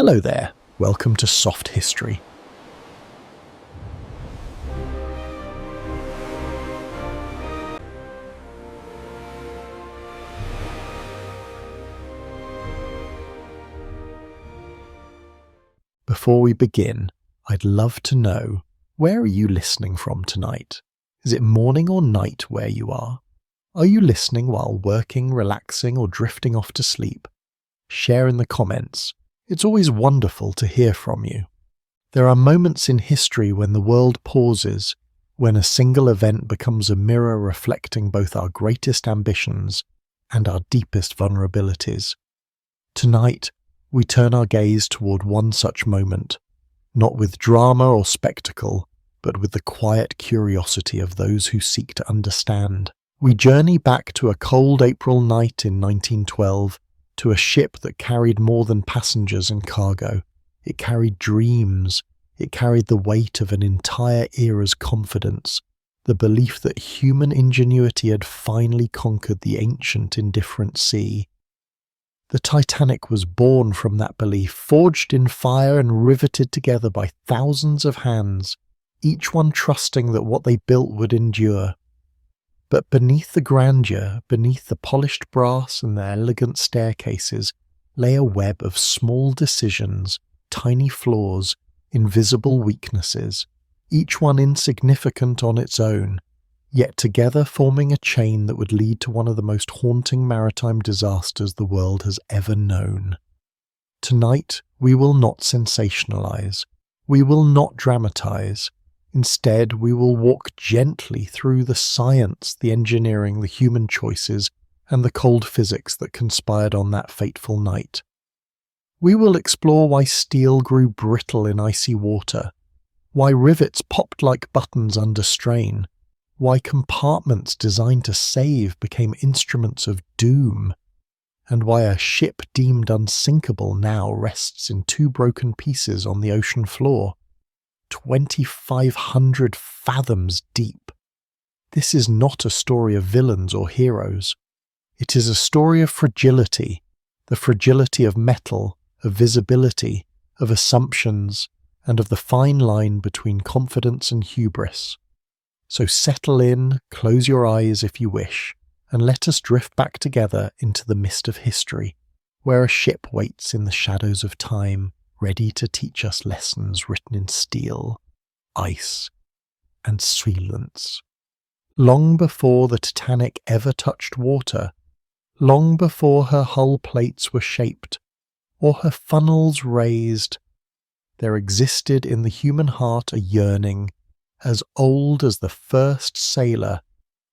Hello there, welcome to Soft History. Before we begin, I'd love to know, where are you listening from tonight? Is it morning or night where you are? Are you listening while working, relaxing, or drifting off to sleep? Share in the comments. It's always wonderful to hear from you. There are moments in history when the world pauses, when a single event becomes a mirror reflecting both our greatest ambitions and our deepest vulnerabilities. Tonight, we turn our gaze toward one such moment, not with drama or spectacle, but with the quiet curiosity of those who seek to understand. We journey back to a cold April night in 1912, to a ship that carried more than passengers and cargo. It carried dreams. It carried the weight of an entire era's confidence, the belief that human ingenuity had finally conquered the ancient indifferent sea. The Titanic was born from that belief, forged in fire and riveted together by thousands of hands, each one trusting that what they built would endure. But beneath the grandeur, beneath the polished brass and the elegant staircases, lay a web of small decisions, tiny flaws, invisible weaknesses, each one insignificant on its own, yet together forming a chain that would lead to one of the most haunting maritime disasters the world has ever known. Tonight, we will not sensationalize. We will not dramatize. Instead, we will walk gently through the science, the engineering, the human choices, and the cold physics that conspired on that fateful night. We will explore why steel grew brittle in icy water, why rivets popped like buttons under strain, why compartments designed to save became instruments of doom, and why a ship deemed unsinkable now rests in 2 broken pieces on the ocean floor, 2,500 fathoms deep. This is not a story of villains or heroes. It is a story of fragility, the fragility of metal, of visibility, of assumptions, and of the fine line between confidence and hubris. So settle in, close your eyes if you wish, and let us drift back together into the mist of history, where a ship waits in the shadows of time, ready to teach us lessons written in steel, ice, and silence. Long before the Titanic ever touched water, long before her hull plates were shaped, or her funnels raised, there existed in the human heart a yearning as old as the first sailor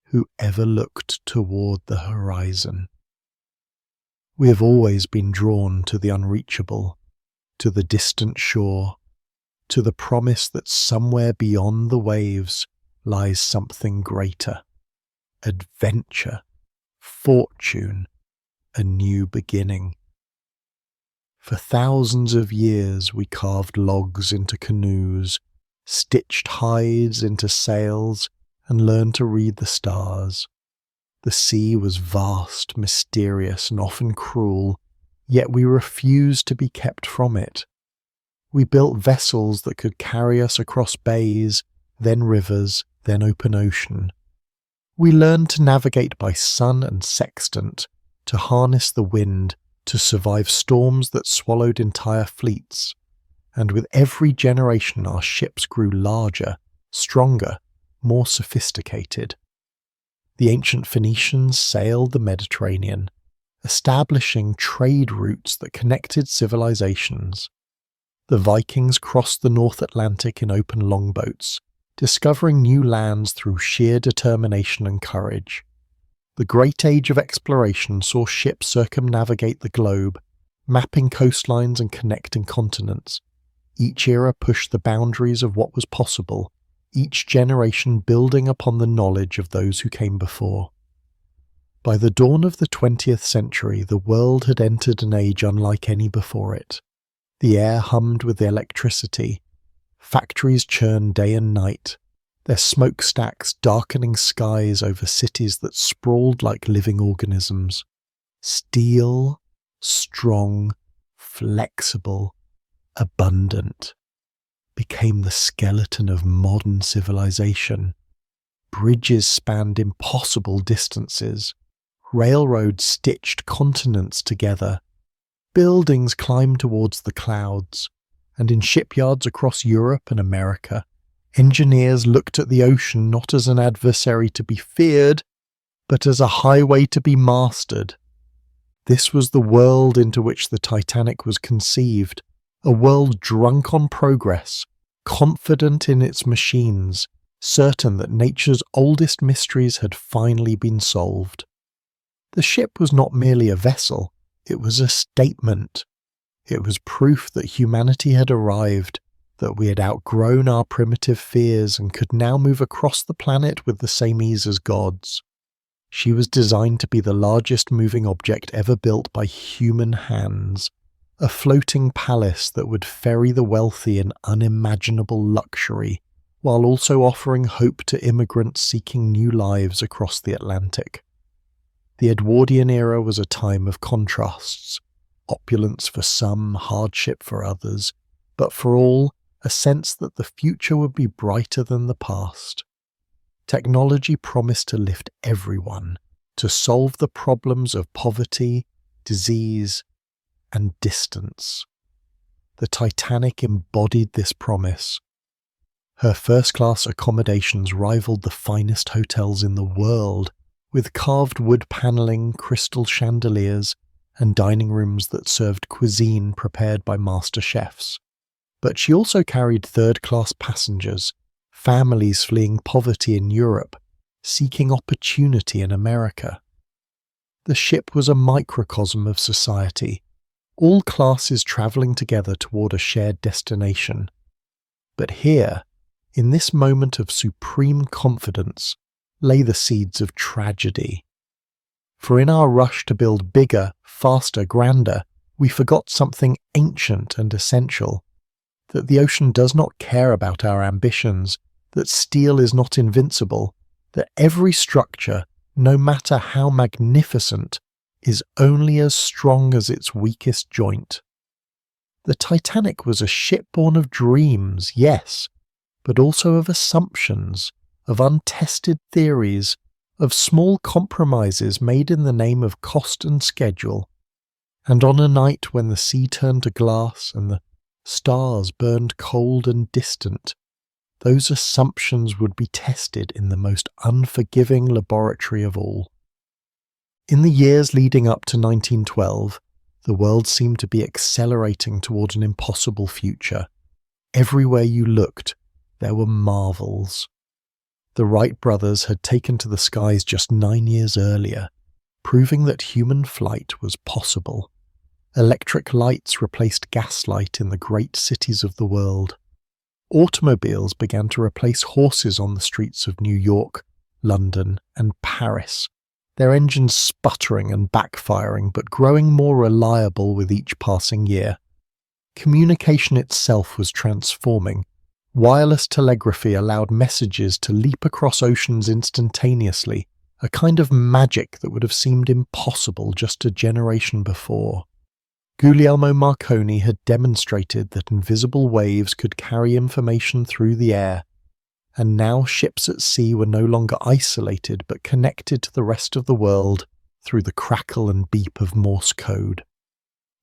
who ever looked toward the horizon. We have always been drawn to the unreachable, to the distant shore, to the promise that somewhere beyond the waves lies something greater, adventure, fortune, a new beginning. For thousands of years we carved logs into canoes, stitched hides into sails, and learned to read the stars. The sea was vast, mysterious, and often cruel, yet we refused to be kept from it. We built vessels that could carry us across bays, then rivers, then open ocean. We learned to navigate by sun and sextant, to harness the wind, to survive storms that swallowed entire fleets. And with every generation our ships grew larger, stronger, more sophisticated. The ancient Phoenicians sailed the Mediterranean, establishing trade routes that connected civilizations. The Vikings crossed the North Atlantic in open longboats, discovering new lands through sheer determination and courage. The Great Age of Exploration saw ships circumnavigate the globe, mapping coastlines and connecting continents. Each era pushed the boundaries of what was possible, each generation building upon the knowledge of those who came before. By the dawn of the 20th century, the world had entered an age unlike any before it. The air hummed with electricity. Factories churned day and night, their smokestacks darkening skies over cities that sprawled like living organisms. Steel, strong, flexible, abundant, became the skeleton of modern civilization. Bridges spanned impossible distances. Railroads stitched continents together. Buildings climbed towards the clouds. And in shipyards across Europe and America, engineers looked at the ocean not as an adversary to be feared, but as a highway to be mastered. This was the world into which the Titanic was conceived, a world drunk on progress, confident in its machines, certain that nature's oldest mysteries had finally been solved. The ship was not merely a vessel, it was a statement. It was proof that humanity had arrived, that we had outgrown our primitive fears and could now move across the planet with the same ease as gods. She was designed to be the largest moving object ever built by human hands, a floating palace that would ferry the wealthy in unimaginable luxury, while also offering hope to immigrants seeking new lives across the Atlantic. The Edwardian era was a time of contrasts, opulence for some, hardship for others, but for all, a sense that the future would be brighter than the past. Technology promised to lift everyone, to solve the problems of poverty, disease, and distance. The Titanic embodied this promise. Her first-class accommodations rivaled the finest hotels in the world, with carved wood panelling, crystal chandeliers, and dining rooms that served cuisine prepared by master chefs. But she also carried third-class passengers, families fleeing poverty in Europe, seeking opportunity in America. The ship was a microcosm of society, all classes travelling together toward a shared destination. But here, in this moment of supreme confidence, lay the seeds of tragedy. For in our rush to build bigger, faster, grander, we forgot something ancient and essential, that the ocean does not care about our ambitions, that steel is not invincible, that every structure, no matter how magnificent, is only as strong as its weakest joint. The Titanic was a ship born of dreams, yes, but also of assumptions, of untested theories, of small compromises made in the name of cost and schedule. And on a night when the sea turned to glass and the stars burned cold and distant, those assumptions would be tested in the most unforgiving laboratory of all. In the years leading up to 1912, the world seemed to be accelerating toward an impossible future. Everywhere you looked, there were marvels. The Wright brothers had taken to the skies just 9 years earlier, proving that human flight was possible. Electric lights replaced gaslight in the great cities of the world. Automobiles began to replace horses on the streets of New York, London, and Paris, their engines sputtering and backfiring but growing more reliable with each passing year. Communication itself was transforming. Wireless telegraphy allowed messages to leap across oceans instantaneously, a kind of magic that would have seemed impossible just a generation before. Guglielmo Marconi had demonstrated that invisible waves could carry information through the air, and now ships at sea were no longer isolated but connected to the rest of the world through the crackle and beep of Morse code.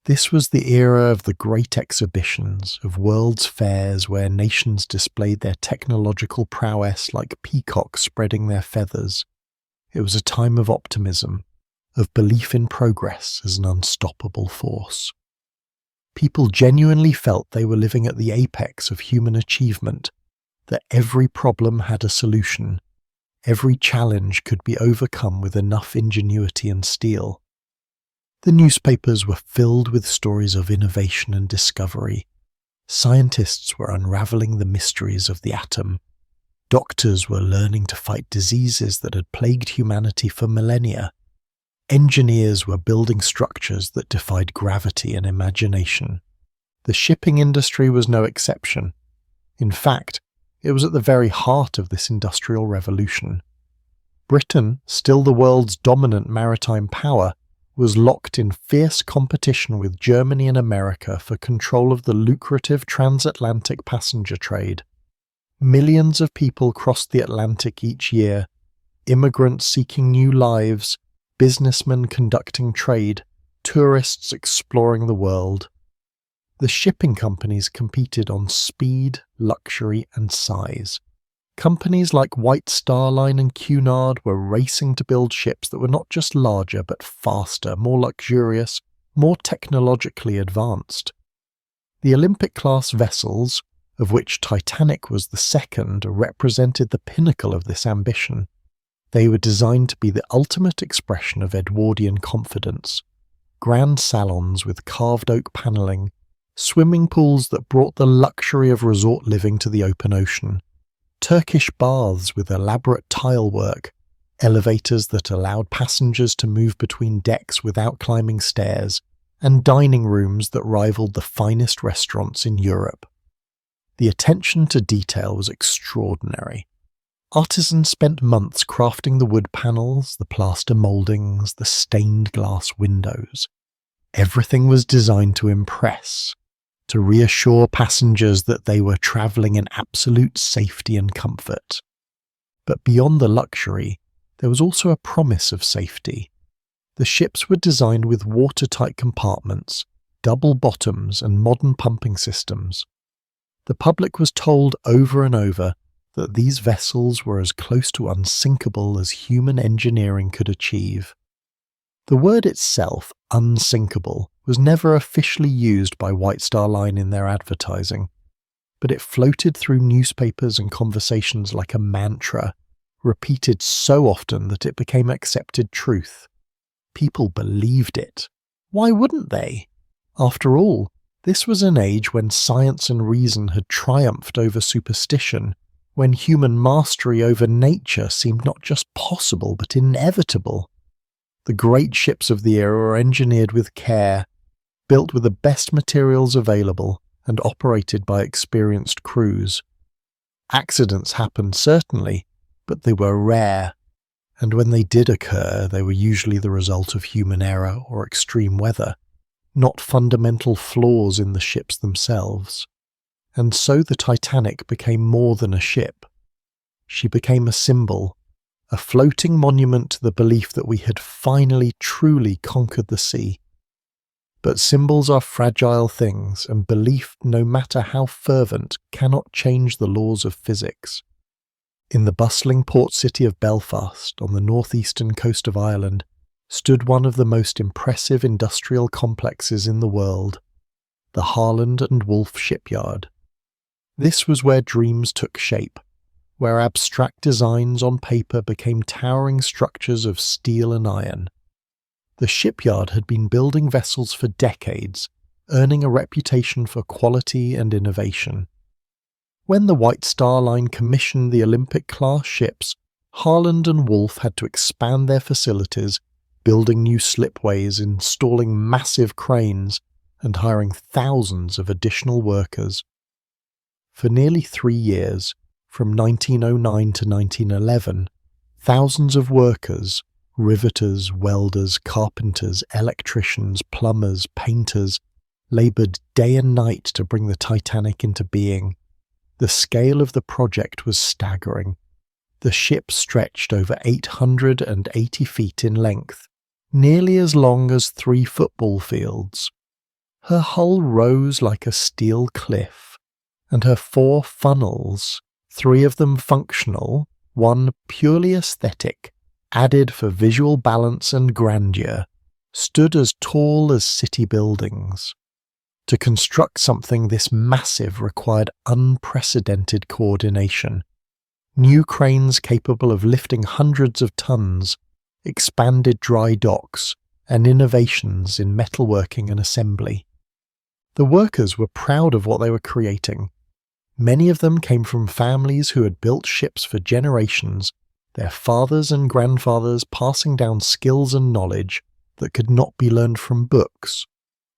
This was the era of the great exhibitions, of world's fairs where nations displayed their technological prowess like peacocks spreading their feathers. It was a time of optimism, of belief in progress as an unstoppable force. People genuinely felt they were living at the apex of human achievement, that every problem had a solution, every challenge could be overcome with enough ingenuity and steel. The newspapers were filled with stories of innovation and discovery. Scientists were unraveling the mysteries of the atom. Doctors were learning to fight diseases that had plagued humanity for millennia. Engineers were building structures that defied gravity and imagination. The shipping industry was no exception. In fact, it was at the very heart of this industrial revolution. Britain, still the world's dominant maritime power, was locked in fierce competition with Germany and America for control of the lucrative transatlantic passenger trade. Millions of people crossed the Atlantic each year, immigrants seeking new lives, businessmen conducting trade, tourists exploring the world. The shipping companies competed on speed, luxury, and size. Companies like White Star Line and Cunard were racing to build ships that were not just larger but faster, more luxurious, more technologically advanced. The Olympic-class vessels, of which Titanic was the second, represented the pinnacle of this ambition. They were designed to be the ultimate expression of Edwardian confidence. Grand salons with carved oak panelling, swimming pools that brought the luxury of resort living to the open ocean, Turkish baths with elaborate tile work, elevators that allowed passengers to move between decks without climbing stairs, and dining rooms that rivaled the finest restaurants in Europe. The attention to detail was extraordinary. Artisans spent months crafting the wood panels, the plaster mouldings, the stained glass windows. Everything was designed to impress, to reassure passengers that they were travelling in absolute safety and comfort. But beyond the luxury, there was also a promise of safety. The ships were designed with watertight compartments, double bottoms, and modern pumping systems. The public was told over and over that these vessels were as close to unsinkable as human engineering could achieve. The word itself, unsinkable, was never officially used by White Star Line in their advertising, but it floated through newspapers and conversations like a mantra, repeated so often that it became accepted truth. People believed it. Why wouldn't they? After all, this was an age when science and reason had triumphed over superstition, when human mastery over nature seemed not just possible but inevitable. The great ships of the era were engineered with care, built with the best materials available, and operated by experienced crews. Accidents happened certainly, but they were rare, and when they did occur, they were usually the result of human error or extreme weather, not fundamental flaws in the ships themselves. And so the Titanic became more than a ship. She became a symbol, a floating monument to the belief that we had finally truly conquered the sea. But symbols are fragile things, and belief, no matter how fervent, cannot change the laws of physics. In the bustling port city of Belfast, on the northeastern coast of Ireland, stood one of the most impressive industrial complexes in the world, the Harland and Wolff shipyard. This was where dreams took shape, where abstract designs on paper became towering structures of steel and iron. The shipyard had been building vessels for decades, earning a reputation for quality and innovation. When the White Star Line commissioned the Olympic-class ships, Harland and Wolff had to expand their facilities, building new slipways, installing massive cranes, and hiring thousands of additional workers. For nearly 3 years, from 1909 to 1911, thousands of workers, riveters, welders, carpenters, electricians, plumbers, painters, laboured day and night to bring the Titanic into being. The scale of the project was staggering. The ship stretched over 880 feet in length, nearly as long as 3 football fields. Her hull rose like a steel cliff, and her 4 funnels, 3 of them functional, 1 purely aesthetic, added for visual balance and grandeur, stood as tall as city buildings. To construct something this massive required unprecedented coordination. New cranes capable of lifting hundreds of tons, expanded dry docks, and innovations in metalworking and assembly. The workers were proud of what they were creating. Many of them came from families who had built ships for generations, their fathers and grandfathers passing down skills and knowledge that could not be learned from books.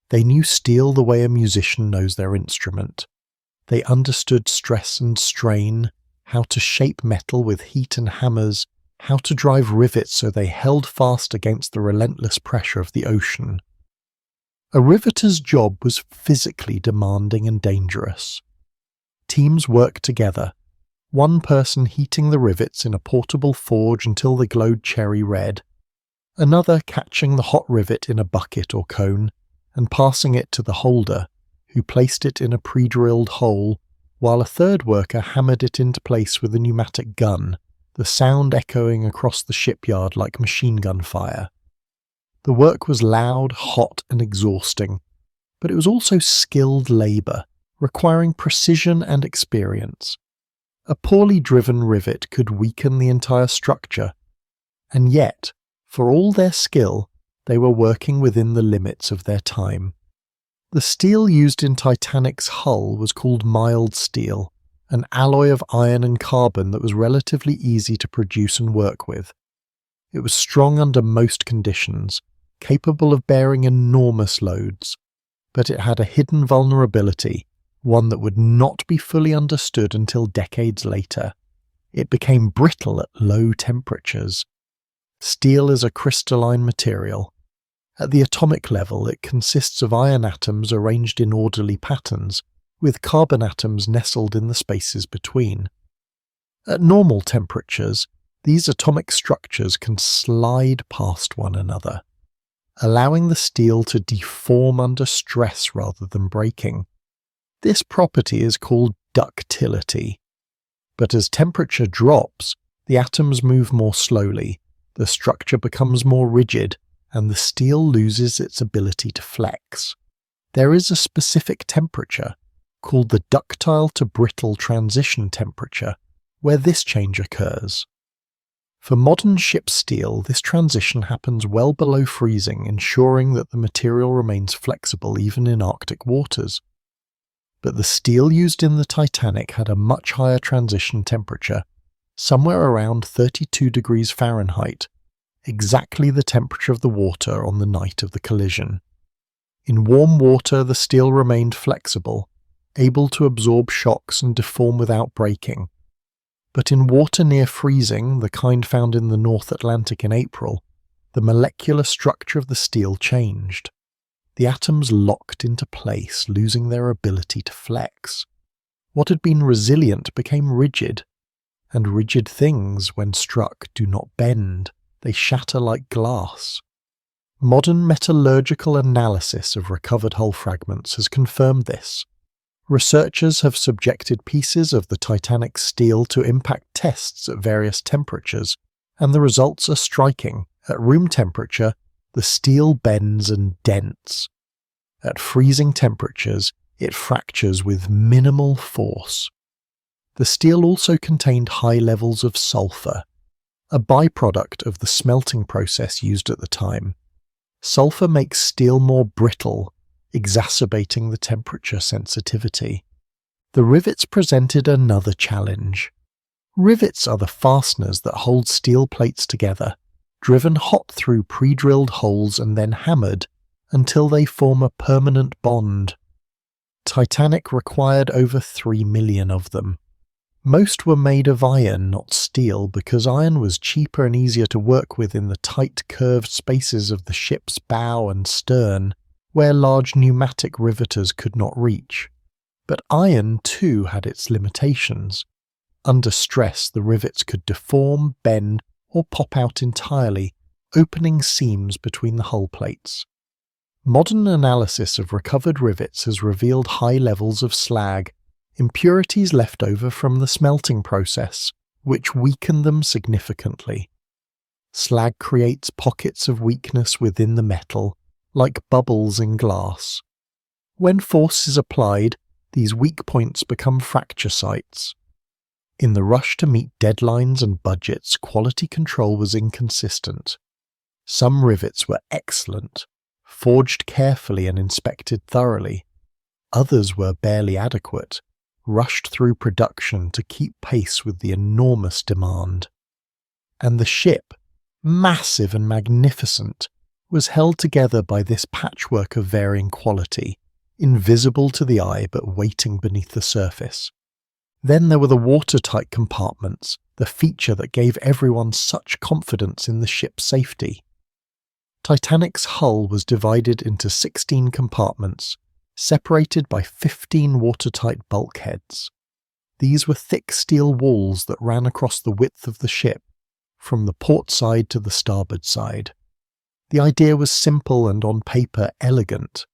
They knew steel the way a musician knows their instrument. They understood stress and strain, how to shape metal with heat and hammers, how to drive rivets so they held fast against the relentless pressure of the ocean. A riveter's job was physically demanding and dangerous. Teams worked together, one person heating the rivets in a portable forge until they glowed cherry red, another catching the hot rivet in a bucket or cone and passing it to the holder, who placed it in a pre-drilled hole, while a third worker hammered it into place with a pneumatic gun, the sound echoing across the shipyard like machine gun fire. The work was loud, hot, and exhausting, but it was also skilled labour, requiring precision and experience. A poorly driven rivet could weaken the entire structure, and yet, for all their skill, they were working within the limits of their time. The steel used in Titanic's hull was called mild steel, an alloy of iron and carbon that was relatively easy to produce and work with. It was strong under most conditions, capable of bearing enormous loads, but it had a hidden vulnerability, one that would not be fully understood until decades later. It became brittle at low temperatures. Steel is a crystalline material. At the atomic level, it consists of iron atoms arranged in orderly patterns, with carbon atoms nestled in the spaces between. At normal temperatures, these atomic structures can slide past one another, allowing the steel to deform under stress rather than breaking. This property is called ductility. But as temperature drops, the atoms move more slowly, the structure becomes more rigid, and the steel loses its ability to flex. There is a specific temperature, called the ductile to brittle transition temperature, where this change occurs. For modern ship steel, this transition happens well below freezing, ensuring that the material remains flexible even in Arctic waters. But the steel used in the Titanic had a much higher transition temperature, somewhere around 32 degrees Fahrenheit, exactly the temperature of the water on the night of the collision. In warm water, the steel remained flexible, able to absorb shocks and deform without breaking. But in water near freezing, the kind found in the North Atlantic in April, the molecular structure of the steel changed. The atoms locked into place, losing their ability to flex. What had been resilient became rigid, and rigid things, when struck, do not bend. They shatter like glass. Modern metallurgical analysis of recovered hull fragments has confirmed this. Researchers have subjected pieces of the Titanic's steel to impact tests at various temperatures, and the results are striking. At room temperature, the steel bends and dents. At freezing temperatures, it fractures with minimal force. The steel also contained high levels of sulfur, a byproduct of the smelting process used at the time. Sulfur makes steel more brittle, exacerbating the temperature sensitivity. The rivets presented another challenge. Rivets are the fasteners that hold steel plates together, driven hot through pre-drilled holes and then hammered until they form a permanent bond. Titanic required over 3 million of them. Most were made of iron, not steel, because iron was cheaper and easier to work with in the tight curved spaces of the ship's bow and stern, where large pneumatic riveters could not reach. But iron, too, had its limitations. Under stress, the rivets could deform, bend, or pop out entirely, opening seams between the hull plates. Modern analysis of recovered rivets has revealed high levels of slag, impurities left over from the smelting process, which weaken them significantly. Slag creates pockets of weakness within the metal, like bubbles in glass. When force is applied, these weak points become fracture sites. In the rush to meet deadlines and budgets, quality control was inconsistent. Some rivets were excellent, forged carefully and inspected thoroughly. Others were barely adequate, rushed through production to keep pace with the enormous demand. And the ship, massive and magnificent, was held together by this patchwork of varying quality, invisible to the eye but waiting beneath the surface. Then there were the watertight compartments, the feature that gave everyone such confidence in the ship's safety. Titanic's hull was divided into 16 compartments, separated by 15 watertight bulkheads. These were thick steel walls that ran across the width of the ship, from the port side to the starboard side. The idea was simple and on paper elegant.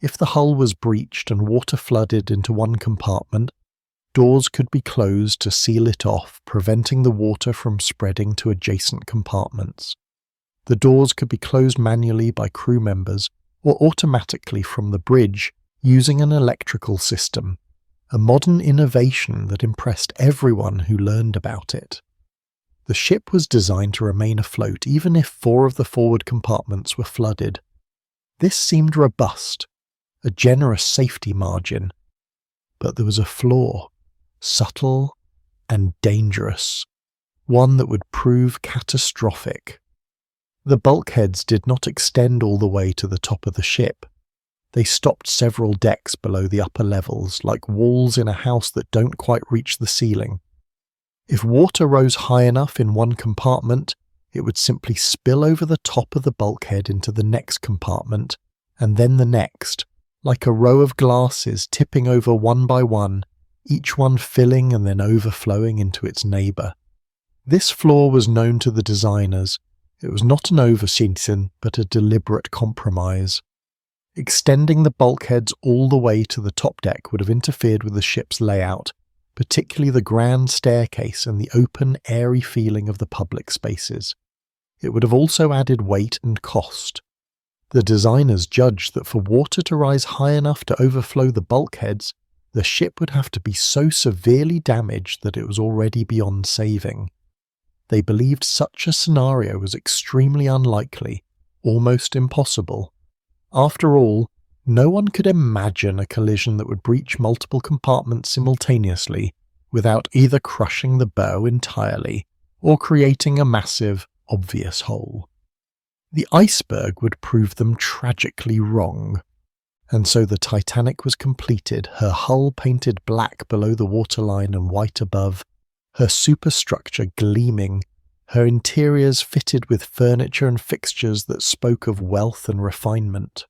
If the hull was breached and water flooded into one compartment, doors could be closed to seal it off, preventing the water from spreading to adjacent compartments. The doors could be closed manually by crew members or automatically from the bridge using an electrical system, a modern innovation that impressed everyone who learned about it. The ship was designed to remain afloat even if 4 of the forward compartments were flooded. This seemed robust, a generous safety margin. But there was a flaw, subtle and dangerous, one that would prove catastrophic. The bulkheads did not extend all the way to the top of the ship. They stopped several decks below the upper levels, like walls in a house that don't quite reach the ceiling. If water rose high enough in one compartment, it would simply spill over the top of the bulkhead into the next compartment, and then the next, like a row of glasses tipping over one by one, each one filling and then overflowing into its neighbour. This flaw was known to the designers. It was not an oversight, but a deliberate compromise. Extending the bulkheads all the way to the top deck would have interfered with the ship's layout, particularly the grand staircase and the open, airy feeling of the public spaces. It would have also added weight and cost. The designers judged that for water to rise high enough to overflow the bulkheads, the ship would have to be so severely damaged that it was already beyond saving. They believed such a scenario was extremely unlikely, almost impossible. After all, no one could imagine a collision that would breach multiple compartments simultaneously without either crushing the bow entirely or creating a massive, obvious hole. The iceberg would prove them tragically wrong. And so the Titanic was completed, her hull painted black below the waterline and white above, her superstructure gleaming, her interiors fitted with furniture and fixtures that spoke of wealth and refinement.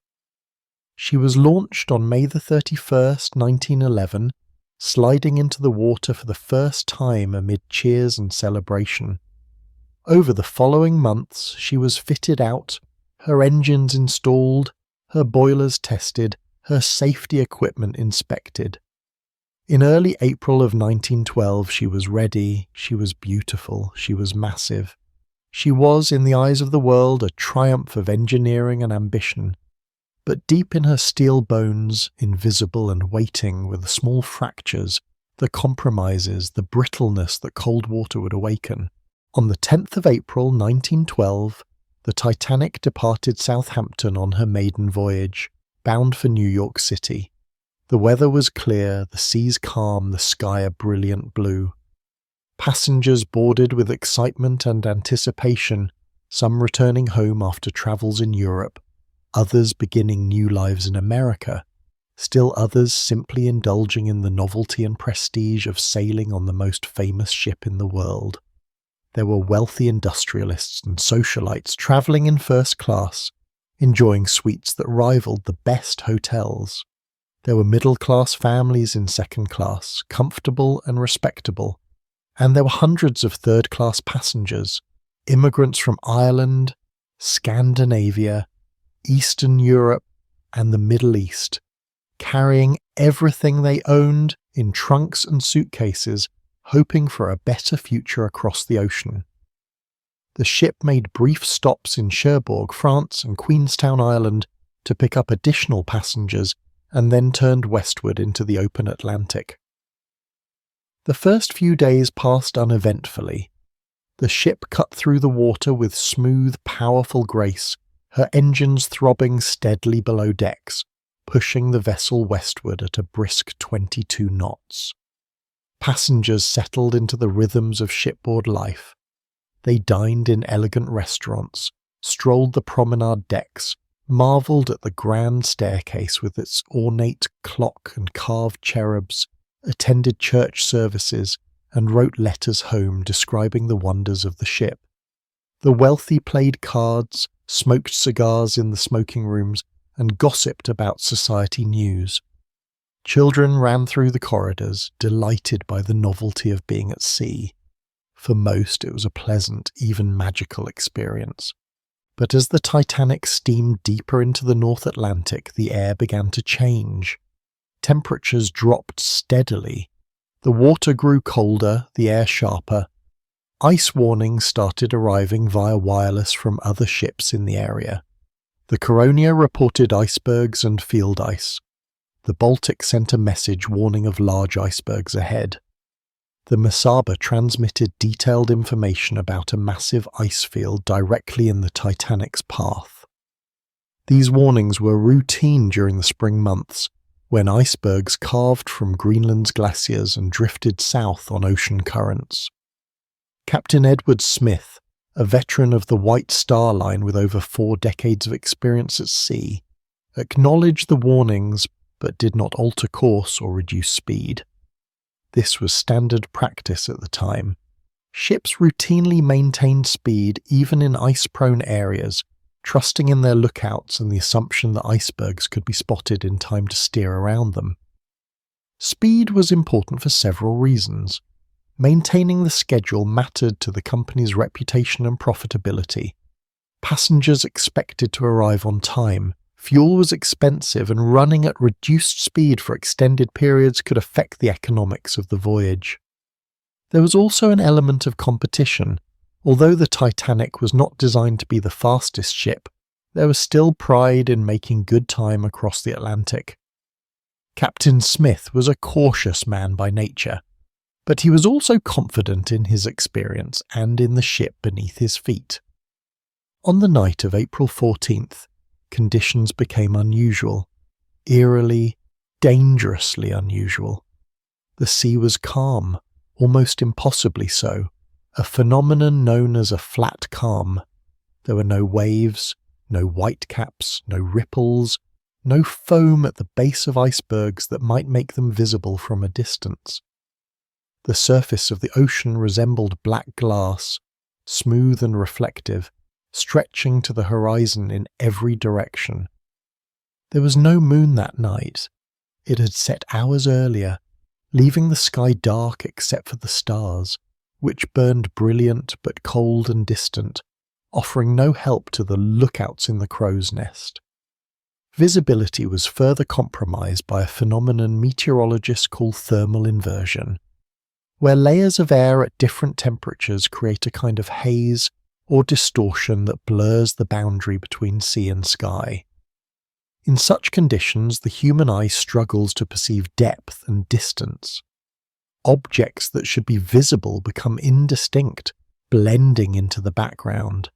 She was launched on May the 31st, 1911, sliding into the water for the first time amid cheers and celebration. Over the following months, she was fitted out, her engines installed, her boilers tested, her safety equipment inspected. In early April of 1912 she was ready, she was beautiful, she was massive. She was, in the eyes of the world, a triumph of engineering and ambition. But deep in her steel bones, invisible and waiting, were the small fractures, the compromises, the brittleness that cold water would awaken. On the 10th of April 1912, the Titanic departed Southampton on her maiden voyage, bound for New York City. The weather was clear, the seas calm, the sky a brilliant blue. Passengers boarded with excitement and anticipation, some returning home after travels in Europe, others beginning new lives in America, still others simply indulging in the novelty and prestige of sailing on the most famous ship in the world. There were wealthy industrialists and socialites travelling in first class, enjoying suites that rivaled the best hotels. There were middle-class families in second class, comfortable and respectable, and there were hundreds of third-class passengers, immigrants from Ireland, Scandinavia, Eastern Europe, and the Middle East, carrying everything they owned in trunks and suitcases, hoping for a better future across the ocean. The ship made brief stops in Cherbourg, France, and Queenstown, Ireland, to pick up additional passengers, and then turned westward into the open Atlantic. The first few days passed uneventfully. The ship cut through the water with smooth, powerful grace, her engines throbbing steadily below decks, pushing the vessel westward at a brisk 22 knots. Passengers settled into the rhythms of shipboard life. They dined in elegant restaurants, strolled the promenade decks, marvelled at the grand staircase with its ornate clock and carved cherubs, attended church services, and wrote letters home describing the wonders of the ship. The wealthy played cards, smoked cigars in the smoking rooms, and gossiped about society news. Children ran through the corridors, delighted by the novelty of being at sea. For most, it was a pleasant, even magical experience. But as the Titanic steamed deeper into the North Atlantic, the air began to change. Temperatures dropped steadily. The water grew colder, the air sharper. Ice warnings started arriving via wireless from other ships in the area. The Coronia reported icebergs and field ice. The Baltic sent a message warning of large icebergs ahead. The Mesaba transmitted detailed information about a massive ice field directly in the Titanic's path. These warnings were routine during the spring months, when icebergs carved from Greenland's glaciers and drifted south on ocean currents. Captain Edward Smith, a veteran of the White Star Line with over 4 decades of experience at sea, acknowledged the warnings but did not alter course or reduce speed. This was standard practice at the time. Ships routinely maintained speed even in ice-prone areas, trusting in their lookouts and the assumption that icebergs could be spotted in time to steer around them. Speed was important for several reasons. Maintaining the schedule mattered to the company's reputation and profitability. Passengers expected to arrive on time. Fuel was expensive, and running at reduced speed for extended periods could affect the economics of the voyage. There was also an element of competition. Although the Titanic was not designed to be the fastest ship, there was still pride in making good time across the Atlantic. Captain Smith was a cautious man by nature, but he was also confident in his experience and in the ship beneath his feet. On the night of April 14th, conditions became unusual, eerily, dangerously unusual. The sea was calm, almost impossibly so, a phenomenon known as a flat calm. There were no waves, no whitecaps, no ripples, no foam at the base of icebergs that might make them visible from a distance. The surface of the ocean resembled black glass, smooth and reflective, stretching to the horizon in every direction. There was no moon that night. It had set hours earlier, leaving the sky dark except for the stars, which burned brilliant but cold and distant, offering no help to the lookouts in the crow's nest. Visibility was further compromised by a phenomenon meteorologists call thermal inversion, where layers of air at different temperatures create a kind of haze or distortion that blurs the boundary between sea and sky. In such conditions, the human eye struggles to perceive depth and distance. Objects that should be visible become indistinct, blending into the background.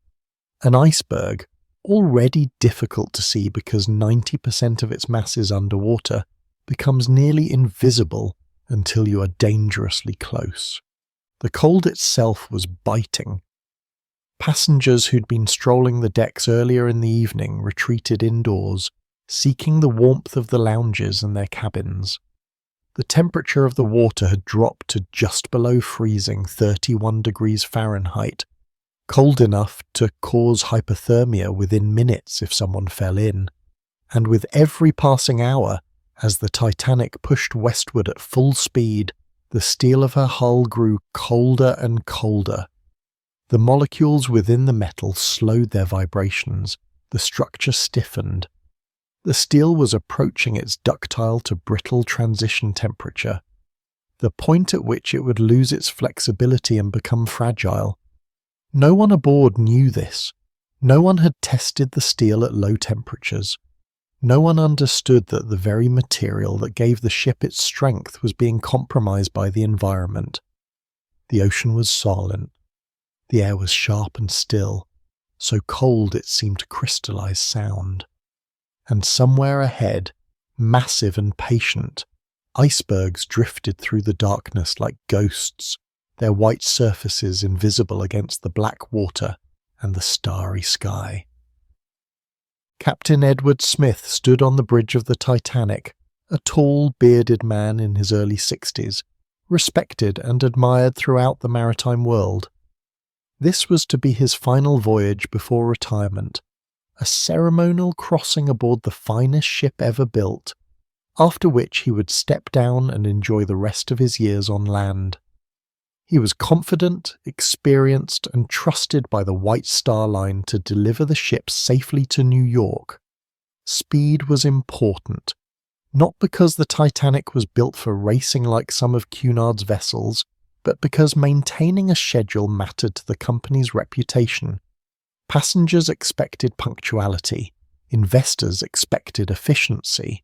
An iceberg, already difficult to see because 90% of its mass is underwater, becomes nearly invisible until you are dangerously close. The cold itself was biting. Passengers who'd been strolling the decks earlier in the evening retreated indoors, seeking the warmth of the lounges and their cabins. The temperature of the water had dropped to just below freezing, 31 degrees Fahrenheit, cold enough to cause hypothermia within minutes if someone fell in. And with every passing hour, as the Titanic pushed westward at full speed, the steel of her hull grew colder and colder. The molecules within the metal slowed their vibrations, the structure stiffened. The steel was approaching its ductile to brittle transition temperature, the point at which it would lose its flexibility and become fragile. No one aboard knew this. No one had tested the steel at low temperatures. No one understood that the very material that gave the ship its strength was being compromised by the environment. The ocean was silent. The air was sharp and still, so cold it seemed to crystallize sound. And somewhere ahead, massive and patient, icebergs drifted through the darkness like ghosts, their white surfaces invisible against the black water and the starry sky. Captain Edward Smith stood on the bridge of the Titanic, a tall, bearded man in his early 60s, respected and admired throughout the maritime world. This was to be his final voyage before retirement, a ceremonial crossing aboard the finest ship ever built, after which he would step down and enjoy the rest of his years on land. He was confident, experienced, and trusted by the White Star Line to deliver the ship safely to New York. Speed was important, not because the Titanic was built for racing like some of Cunard's vessels, but because maintaining a schedule mattered to the company's reputation. Passengers expected punctuality, investors expected efficiency,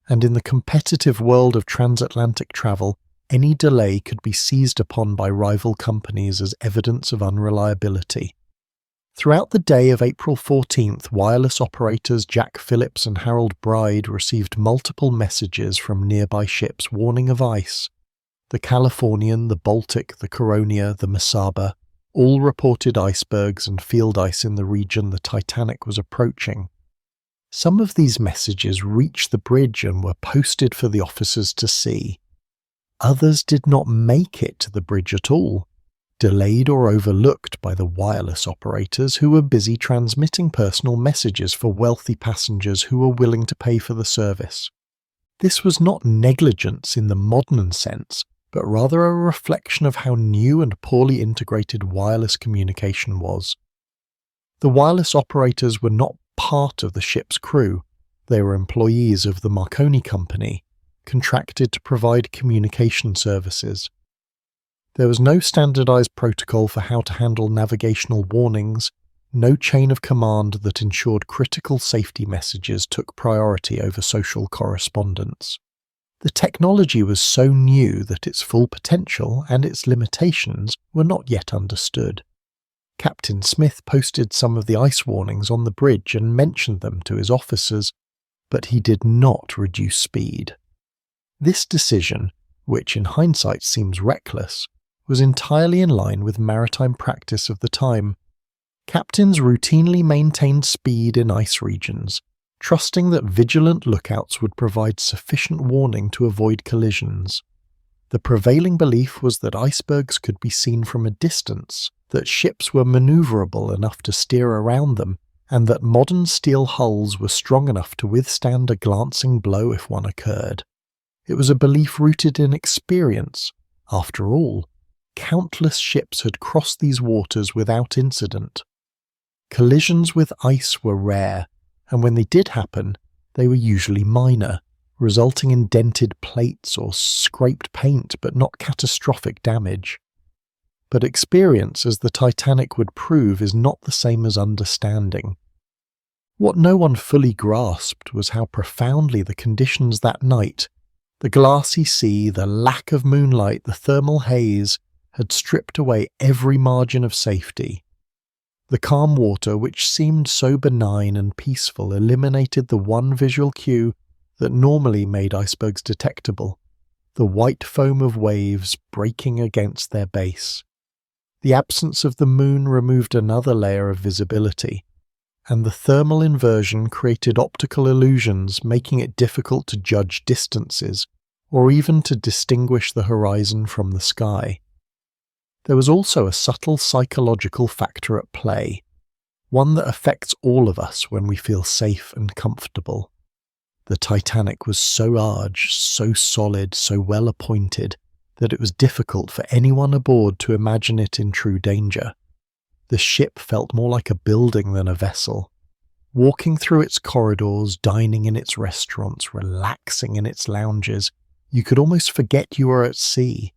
and in the competitive world of transatlantic travel, any delay could be seized upon by rival companies as evidence of unreliability. Throughout the day of April 14th, wireless operators Jack Phillips and Harold Bride received multiple messages from nearby ships warning of ice. The Californian, the Baltic, the Coronia, the Mesaba all reported icebergs and field ice in the region the Titanic was approaching. Some of these messages reached the bridge and were posted for the officers to see. Others did not make it to the bridge at all, delayed or overlooked by the wireless operators who were busy transmitting personal messages for wealthy passengers who were willing to pay for the service. This was not negligence in the modern sense, but rather a reflection of how new and poorly integrated wireless communication was. The wireless operators were not part of the ship's crew. They were employees of the Marconi Company, contracted to provide communication services. There was no standardized protocol for how to handle navigational warnings, no chain of command that ensured critical safety messages took priority over social correspondence. The technology was so new that its full potential and its limitations were not yet understood. Captain Smith posted some of the ice warnings on the bridge and mentioned them to his officers, but he did not reduce speed. This decision, which in hindsight seems reckless, was entirely in line with maritime practice of the time. Captains routinely maintained speed in ice regions, trusting that vigilant lookouts would provide sufficient warning to avoid collisions. The prevailing belief was that icebergs could be seen from a distance, that ships were maneuverable enough to steer around them, and that modern steel hulls were strong enough to withstand a glancing blow if one occurred. It was a belief rooted in experience. After all, countless ships had crossed these waters without incident. Collisions with ice were rare, and when they did happen, they were usually minor, resulting in dented plates or scraped paint but not catastrophic damage. But experience, as the Titanic would prove, is not the same as understanding. What no one fully grasped was how profoundly the conditions that night, the glassy sea, the lack of moonlight, the thermal haze, had stripped away every margin of safety. The calm water, which seemed so benign and peaceful, eliminated the one visual cue that normally made icebergs detectable, the white foam of waves breaking against their base. The absence of the moon removed another layer of visibility, and the thermal inversion created optical illusions, making it difficult to judge distances, or even to distinguish the horizon from the sky. There was also a subtle psychological factor at play, one that affects all of us when we feel safe and comfortable. The Titanic was so large, so solid, so well appointed, that it was difficult for anyone aboard to imagine it in true danger. The ship felt more like a building than a vessel. Walking through its corridors, dining in its restaurants, relaxing in its lounges, you could almost forget you were at sea.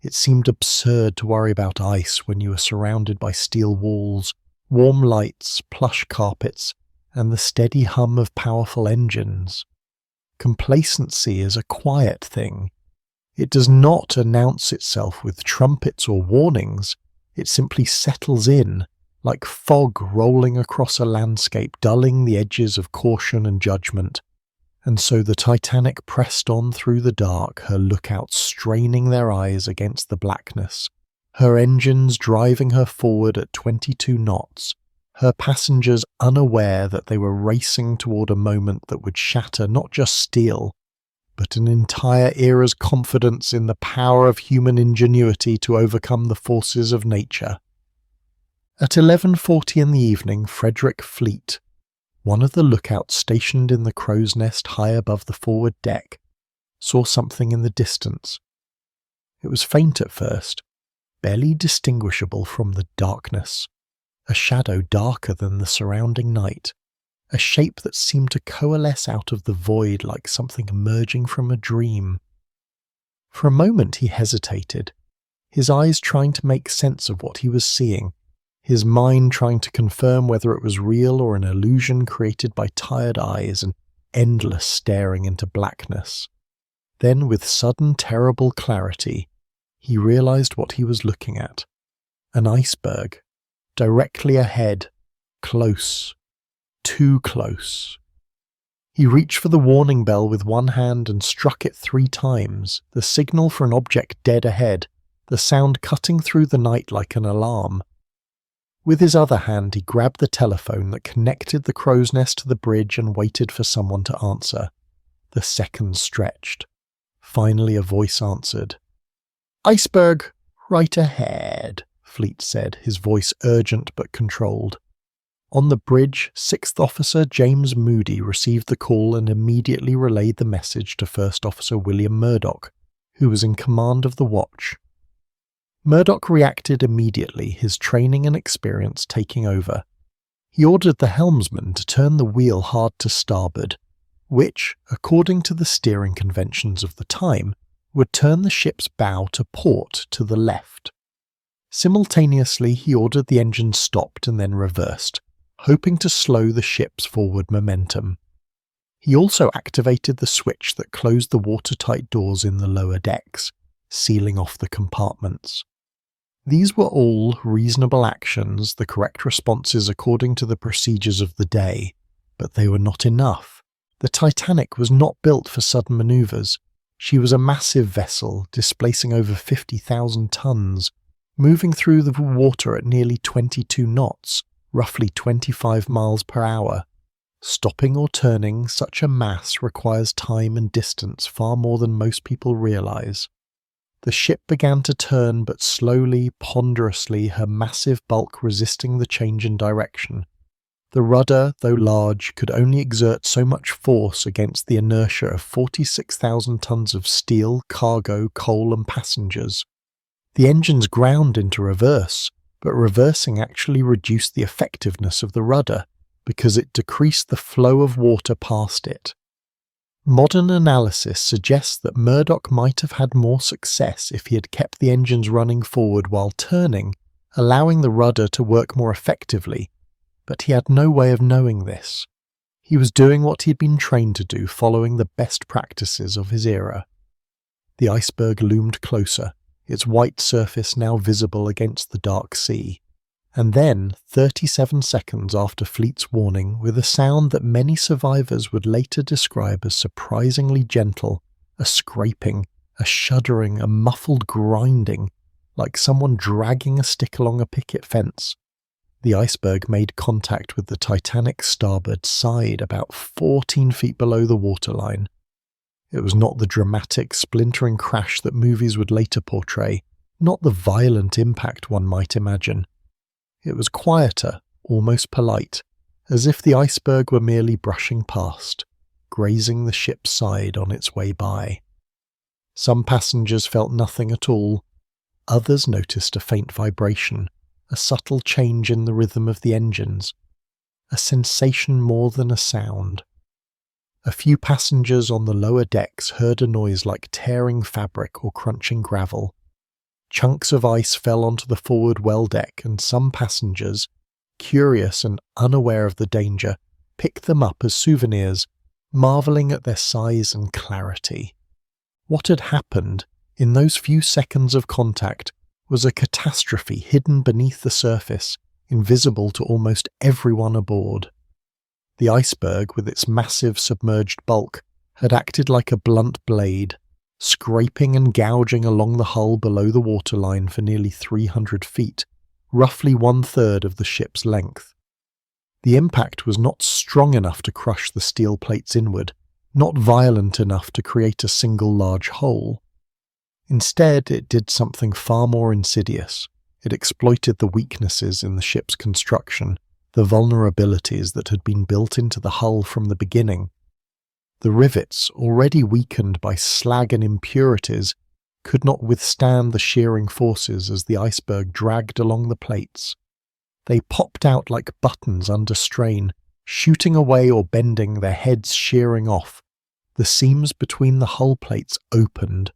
It seemed absurd to worry about ice when you were surrounded by steel walls, warm lights, plush carpets, and the steady hum of powerful engines. Complacency is a quiet thing. It does not announce itself with trumpets or warnings. It simply settles in, like fog rolling across a landscape, dulling the edges of caution and judgment. And so the Titanic pressed on through the dark, her lookouts straining their eyes against the blackness, her engines driving her forward at 22 knots, her passengers unaware that they were racing toward a moment that would shatter not just steel, but an entire era's confidence in the power of human ingenuity to overcome the forces of nature. At 11:40 in the evening, Frederick Fleet, one of the lookouts stationed in the crow's nest high above the forward deck, saw something in the distance. It was faint at first, barely distinguishable from the darkness, a shadow darker than the surrounding night, a shape that seemed to coalesce out of the void like something emerging from a dream. For a moment he hesitated, his eyes trying to make sense of what he was seeing, his mind trying to confirm whether it was real or an illusion created by tired eyes and endless staring into blackness. Then, with sudden terrible clarity, he realized what he was looking at. An iceberg, directly ahead, close. Too close. He reached for the warning bell with one hand and struck it 3 times, the signal for an object dead ahead, the sound cutting through the night like an alarm. With his other hand he grabbed the telephone that connected the crow's nest to the bridge and waited for someone to answer. The seconds stretched. Finally a voice answered. "Iceberg, right ahead," Fleet said, his voice urgent but controlled. On the bridge, 6th Officer James Moody received the call and immediately relayed the message to First Officer William Murdoch, who was in command of the watch. Murdoch reacted immediately, his training and experience taking over. He ordered the helmsman to turn the wheel hard to starboard, which, according to the steering conventions of the time, would turn the ship's bow to port to the left. Simultaneously, he ordered the engine stopped and then reversed, hoping to slow the ship's forward momentum. He also activated the switch that closed the watertight doors in the lower decks, sealing off the compartments. These were all reasonable actions, the correct responses according to the procedures of the day, but they were not enough. The Titanic was not built for sudden manoeuvres. She was a massive vessel, displacing over 50,000 tons, moving through the water at nearly 22 knots, roughly 25 miles per hour. Stopping or turning such a mass requires time and distance far more than most people realize. The ship began to turn, but slowly, ponderously, her massive bulk resisting the change in direction. The rudder, though large, could only exert so much force against the inertia of 46,000 tons of steel, cargo, coal and passengers. The engines ground into reverse, but reversing actually reduced the effectiveness of the rudder, because it decreased the flow of water past it. Modern analysis suggests that Murdoch might have had more success if he had kept the engines running forward while turning, allowing the rudder to work more effectively, but he had no way of knowing this. He was doing what he had been trained to do, following the best practices of his era. The iceberg loomed closer, its white surface now visible against the dark sea. And then, 37 seconds after Fleet's warning, with a sound that many survivors would later describe as surprisingly gentle, a scraping, a shuddering, a muffled grinding, like someone dragging a stick along a picket fence, the iceberg made contact with the Titanic's starboard side about 14 feet below the waterline. It was not the dramatic, splintering crash that movies would later portray, not the violent impact one might imagine. It was quieter, almost polite, as if the iceberg were merely brushing past, grazing the ship's side on its way by. Some passengers felt nothing at all. Others noticed a faint vibration, a subtle change in the rhythm of the engines, a sensation more than a sound. A few passengers on the lower decks heard a noise like tearing fabric or crunching gravel. Chunks of ice fell onto the forward well deck, and some passengers, curious and unaware of the danger, picked them up as souvenirs, marvelling at their size and clarity. What had happened, in those few seconds of contact, was a catastrophe hidden beneath the surface, invisible to almost everyone aboard. The iceberg, with its massive submerged bulk, had acted like a blunt blade, scraping and gouging along the hull below the waterline for nearly 300 feet, roughly 1/3 of the ship's length. The impact was not strong enough to crush the steel plates inward, not violent enough to create a single large hole. Instead, it did something far more insidious. It exploited the weaknesses in the ship's construction, the vulnerabilities that had been built into the hull from the beginning. The rivets, already weakened by slag and impurities, could not withstand the shearing forces as the iceberg dragged along the plates. They popped out like buttons under strain, shooting away or bending, their heads shearing off. The seams between the hull plates opened,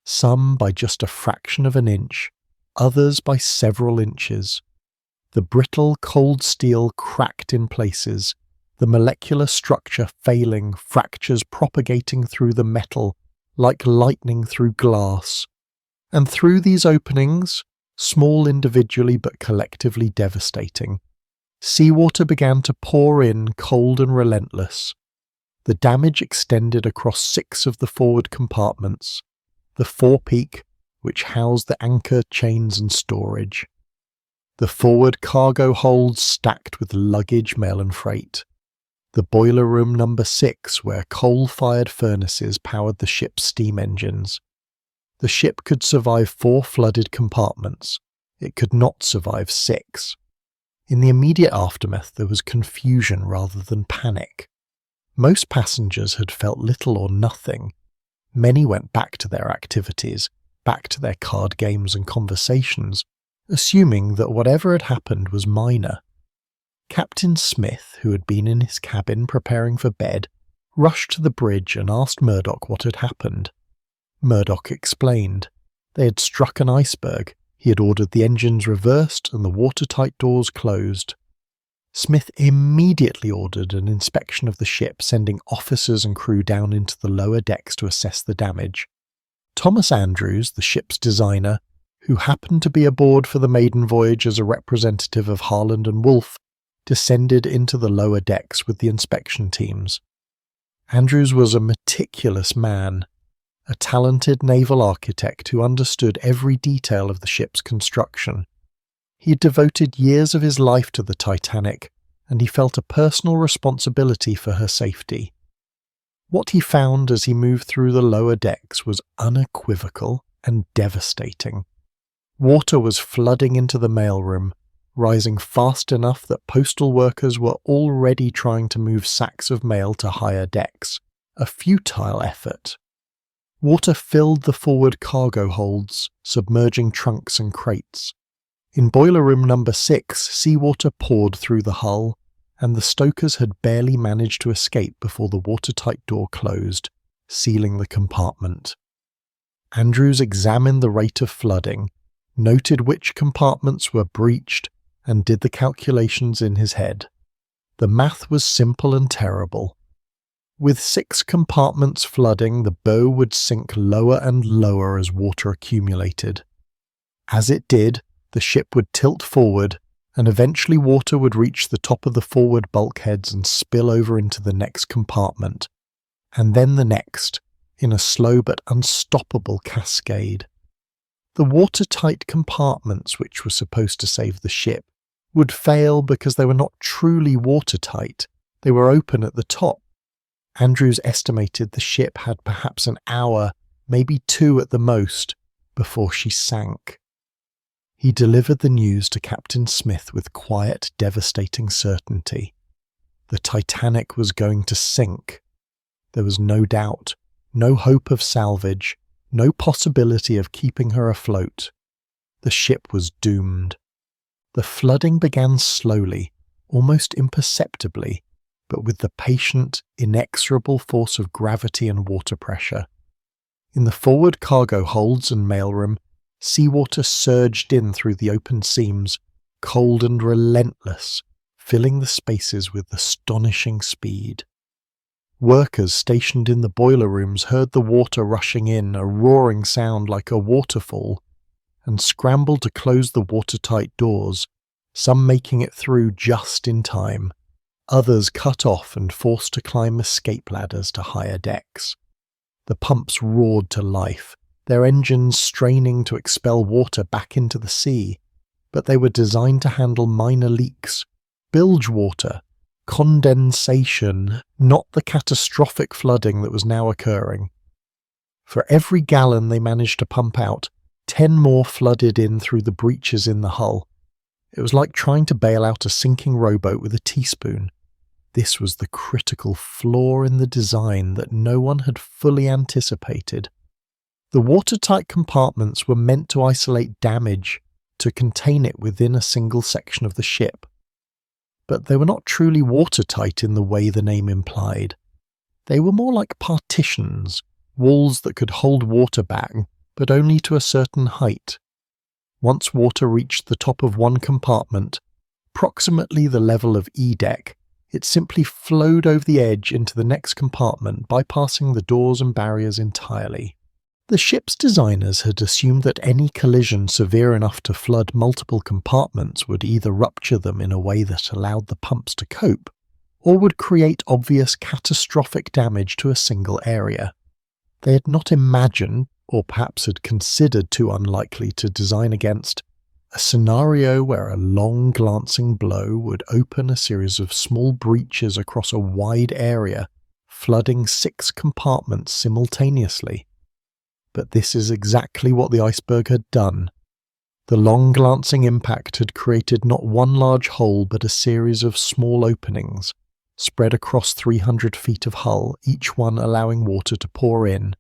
some by just a fraction of an inch, others by several inches. The brittle, cold steel cracked in places, the molecular structure failing, fractures propagating through the metal like lightning through glass. And through these openings, small individually but collectively devastating, seawater began to pour in, cold and relentless. The damage extended across 6 of the forward compartments, the forepeak, which housed the anchor, chains and storage, the forward cargo holds stacked with luggage, mail and freight, the boiler room number 6 where coal-fired furnaces powered the ship's steam engines. The ship could survive 4 flooded compartments. It could not survive 6. In the immediate aftermath there was confusion rather than panic. Most passengers had felt little or nothing. Many went back to their activities, back to their card games and conversations, assuming that whatever had happened was minor. Captain Smith, who had been in his cabin preparing for bed, rushed to the bridge and asked Murdoch what had happened. Murdoch explained. They had struck an iceberg. He had ordered the engines reversed and the watertight doors closed. Smith immediately ordered an inspection of the ship, sending officers and crew down into the lower decks to assess the damage. Thomas Andrews, the ship's designer, who happened to be aboard for the maiden voyage as a representative of Harland and Wolff, descended into the lower decks with the inspection teams. Andrews was a meticulous man, a talented naval architect who understood every detail of the ship's construction. He had devoted years of his life to the Titanic, and he felt a personal responsibility for her safety. What he found as he moved through the lower decks was unequivocal and devastating. Water was flooding into the mailroom, rising fast enough that postal workers were already trying to move sacks of mail to higher decks, a futile effort. Water filled the forward cargo holds, submerging trunks and crates. In boiler room number 6, seawater poured through the hull, and the stokers had barely managed to escape before the watertight door closed, sealing the compartment. Andrews examined the rate of flooding, noted which compartments were breached, and did the calculations in his head. The math was simple and terrible. With 6 compartments flooding, the bow would sink lower and lower as water accumulated. As it did, the ship would tilt forward, and eventually water would reach the top of the forward bulkheads and spill over into the next compartment, and then the next, in a slow but unstoppable cascade. The watertight compartments, which were supposed to save the ship, would fail because they were not truly watertight. They were open at the top. Andrews estimated the ship had perhaps an hour, maybe 2 at the most, before she sank. He delivered the news to Captain Smith with quiet, devastating certainty. The Titanic was going to sink. There was no doubt, no hope of salvage, no possibility of keeping her afloat. The ship was doomed. The flooding began slowly, almost imperceptibly, but with the patient, inexorable force of gravity and water pressure. In the forward cargo holds and mailroom, seawater surged in through the open seams, cold and relentless, filling the spaces with astonishing speed. Workers stationed in the boiler rooms heard the water rushing in, a roaring sound like a waterfall, and scrambled to close the watertight doors, some making it through just in time, others cut off and forced to climb escape ladders to higher decks. The pumps roared to life, their engines straining to expel water back into the sea, but they were designed to handle minor leaks, bilge water, Condensation, not the catastrophic flooding that was now occurring. For every gallon they managed to pump out, 10 more flooded in through the breaches in the hull. It was like trying to bail out a sinking rowboat with a teaspoon. This was the critical flaw in the design that no one had fully anticipated. The watertight compartments were meant to isolate damage, to contain it within a single section of the ship. But they were not truly watertight in the way the name implied. They were more like partitions, walls that could hold water back, but only to a certain height. Once water reached the top of one compartment, approximately the level of E-deck, it simply flowed over the edge into the next compartment, bypassing the doors and barriers entirely. The ship's designers had assumed that any collision severe enough to flood multiple compartments would either rupture them in a way that allowed the pumps to cope, or would create obvious catastrophic damage to a single area. They had not imagined, or perhaps had considered too unlikely to design against, a scenario where a long glancing blow would open a series of small breaches across a wide area, flooding 6 compartments simultaneously. But this is exactly what the iceberg had done. The long glancing impact had created not one large hole but a series of small openings, spread across 300 feet of hull, each one allowing water to pour in.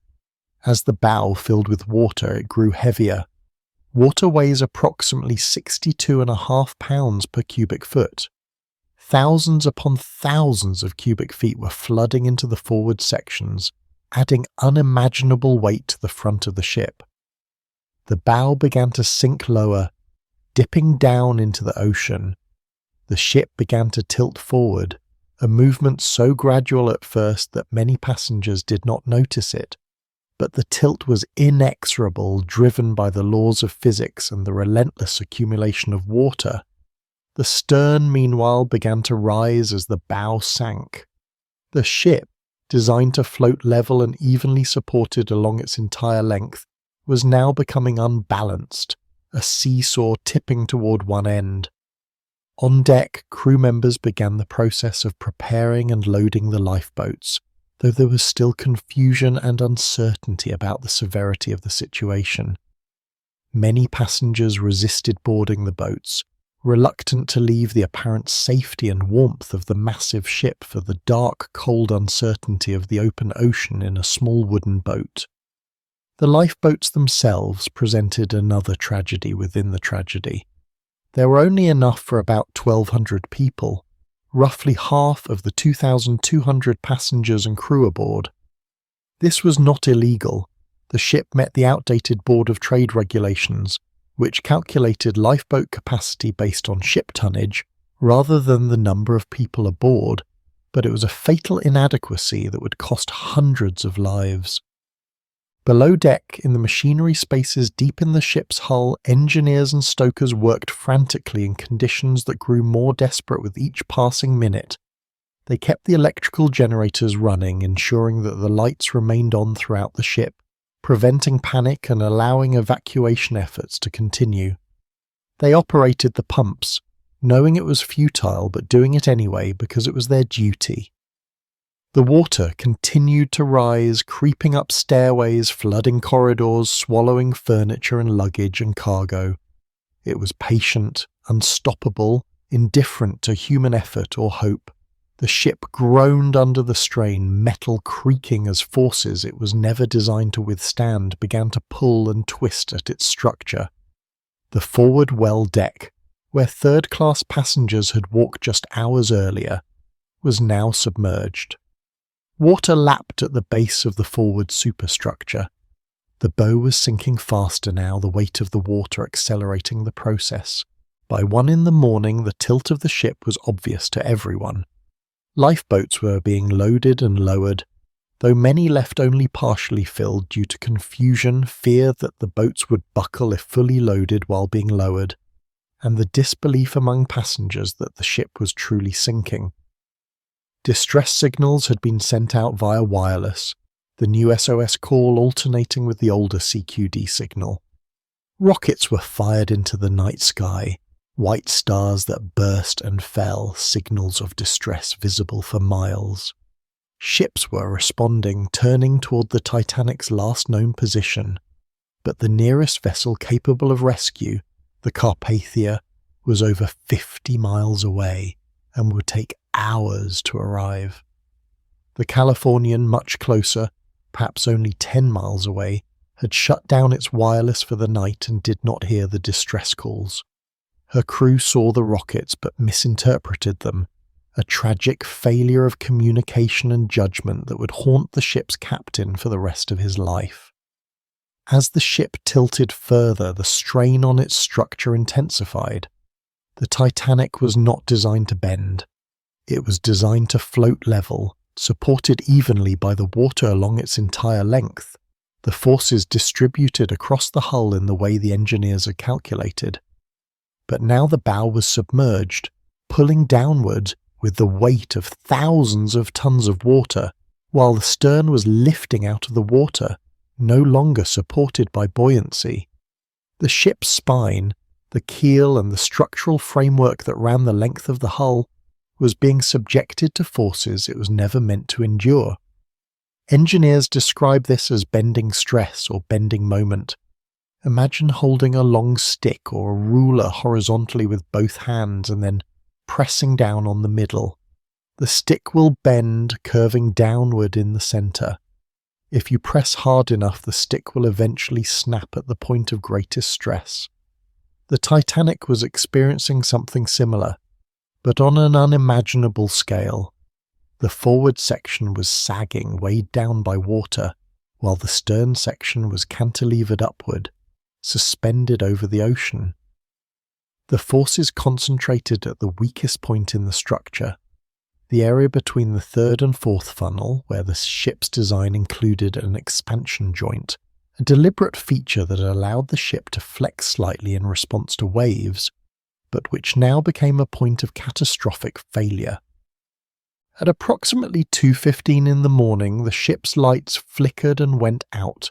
As the bow filled with water, it grew heavier. Water weighs approximately 62.5 pounds per cubic foot. Thousands upon thousands of cubic feet were flooding into the forward sections, adding unimaginable weight to the front of the ship. The bow began to sink lower, dipping down into the ocean. The ship began to tilt forward, a movement so gradual at first that many passengers did not notice it. But the tilt was inexorable, driven by the laws of physics and the relentless accumulation of water. The stern, meanwhile, began to rise as the bow sank. The ship, designed to float level and evenly supported along its entire length, was now becoming unbalanced, a seesaw tipping toward one end. On deck, crew members began the process of preparing and loading the lifeboats, though there was still confusion and uncertainty about the severity of the situation. Many passengers resisted boarding the boats, reluctant to leave the apparent safety and warmth of the massive ship for the dark, cold uncertainty of the open ocean in a small wooden boat. The lifeboats themselves presented another tragedy within the tragedy. There were only enough for about 1,200 people, roughly half of the 2,200 passengers and crew aboard. This was not illegal. The ship met the outdated Board of Trade regulations, which calculated lifeboat capacity based on ship tonnage rather than the number of people aboard, but it was a fatal inadequacy that would cost hundreds of lives. Below deck, in the machinery spaces deep in the ship's hull, engineers and stokers worked frantically in conditions that grew more desperate with each passing minute. They kept the electrical generators running, ensuring that the lights remained on throughout the ship, preventing panic and allowing evacuation efforts to continue. They operated the pumps, knowing it was futile but doing it anyway because it was their duty. The water continued to rise, creeping up stairways, flooding corridors, swallowing furniture and luggage and cargo. It was patient, unstoppable, indifferent to human effort or hope. The ship groaned under the strain, metal creaking as forces it was never designed to withstand began to pull and twist at its structure. The forward well deck, where third-class passengers had walked just hours earlier, was now submerged. Water lapped at the base of the forward superstructure. The bow was sinking faster now, the weight of the water accelerating the process. By 1 in the morning, the tilt of the ship was obvious to everyone. Lifeboats were being loaded and lowered, though many left only partially filled due to confusion, fear that the boats would buckle if fully loaded while being lowered, and the disbelief among passengers that the ship was truly sinking. Distress signals had been sent out via wireless, the new SOS call alternating with the older CQD signal. Rockets were fired into the night sky, white stars that burst and fell, signals of distress visible for miles. Ships were responding, turning toward the Titanic's last known position, but the nearest vessel capable of rescue, the Carpathia, was over 50 miles away and would take hours to arrive. The Californian, much closer, perhaps only 10 miles away, had shut down its wireless for the night and did not hear the distress calls. Her crew saw the rockets but misinterpreted them, a tragic failure of communication and judgment that would haunt the ship's captain for the rest of his life. As the ship tilted further, the strain on its structure intensified. The Titanic was not designed to bend. It was designed to float level, supported evenly by the water along its entire length, the forces distributed across the hull in the way the engineers had calculated. But now the bow was submerged, pulling downward with the weight of thousands of tons of water, while the stern was lifting out of the water, no longer supported by buoyancy. The ship's spine, the keel and the structural framework that ran the length of the hull, was being subjected to forces it was never meant to endure. Engineers describe this as bending stress or bending moment. Imagine holding a long stick or a ruler horizontally with both hands and then pressing down on the middle. The stick will bend, curving downward in the center. If you press hard enough, the stick will eventually snap at the point of greatest stress. The Titanic was experiencing something similar, but on an unimaginable scale. The forward section was sagging, weighed down by water, while the stern section was cantilevered upward, suspended over the ocean. The forces concentrated at the weakest point in the structure, the area between the third and fourth funnel, where the ship's design included an expansion joint, a deliberate feature that allowed the ship to flex slightly in response to waves, but which now became a point of catastrophic failure. At approximately 2:15 in the morning, the ship's lights flickered and went out.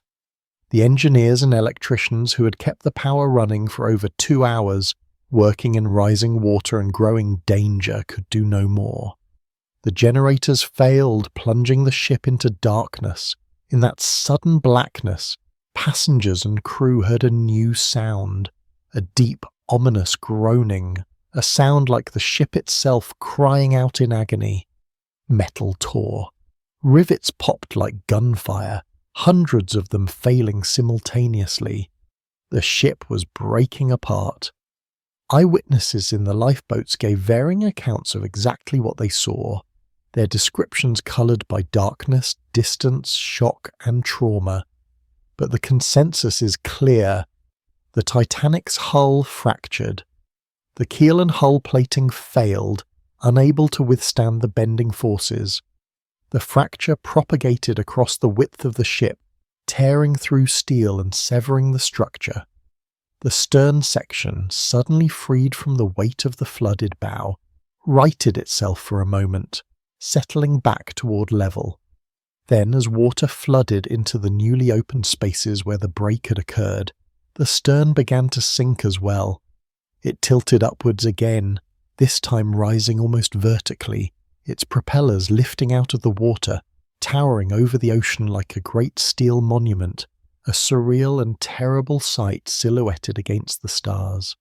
The engineers and electricians who had kept the power running for over 2 hours, working in rising water and growing danger, could do no more. The generators failed, plunging the ship into darkness. In that sudden blackness, passengers and crew heard a new sound, a deep, ominous groaning, a sound like the ship itself crying out in agony. Metal tore. Rivets popped like gunfire, hundreds of them failing simultaneously. The ship was breaking apart. Eyewitnesses in the lifeboats gave varying accounts of exactly what they saw, their descriptions coloured by darkness, distance, shock and trauma. But the consensus is clear. The Titanic's hull fractured. The keel and hull plating failed, unable to withstand the bending forces. The fracture propagated across the width of the ship, tearing through steel and severing the structure. The stern section, suddenly freed from the weight of the flooded bow, righted itself for a moment, settling back toward level. Then, as water flooded into the newly opened spaces where the break had occurred, the stern began to sink as well. It tilted upwards again, this time rising almost vertically, its propellers lifting out of the water, towering over the ocean like a great steel monument, a surreal and terrible sight silhouetted against the stars.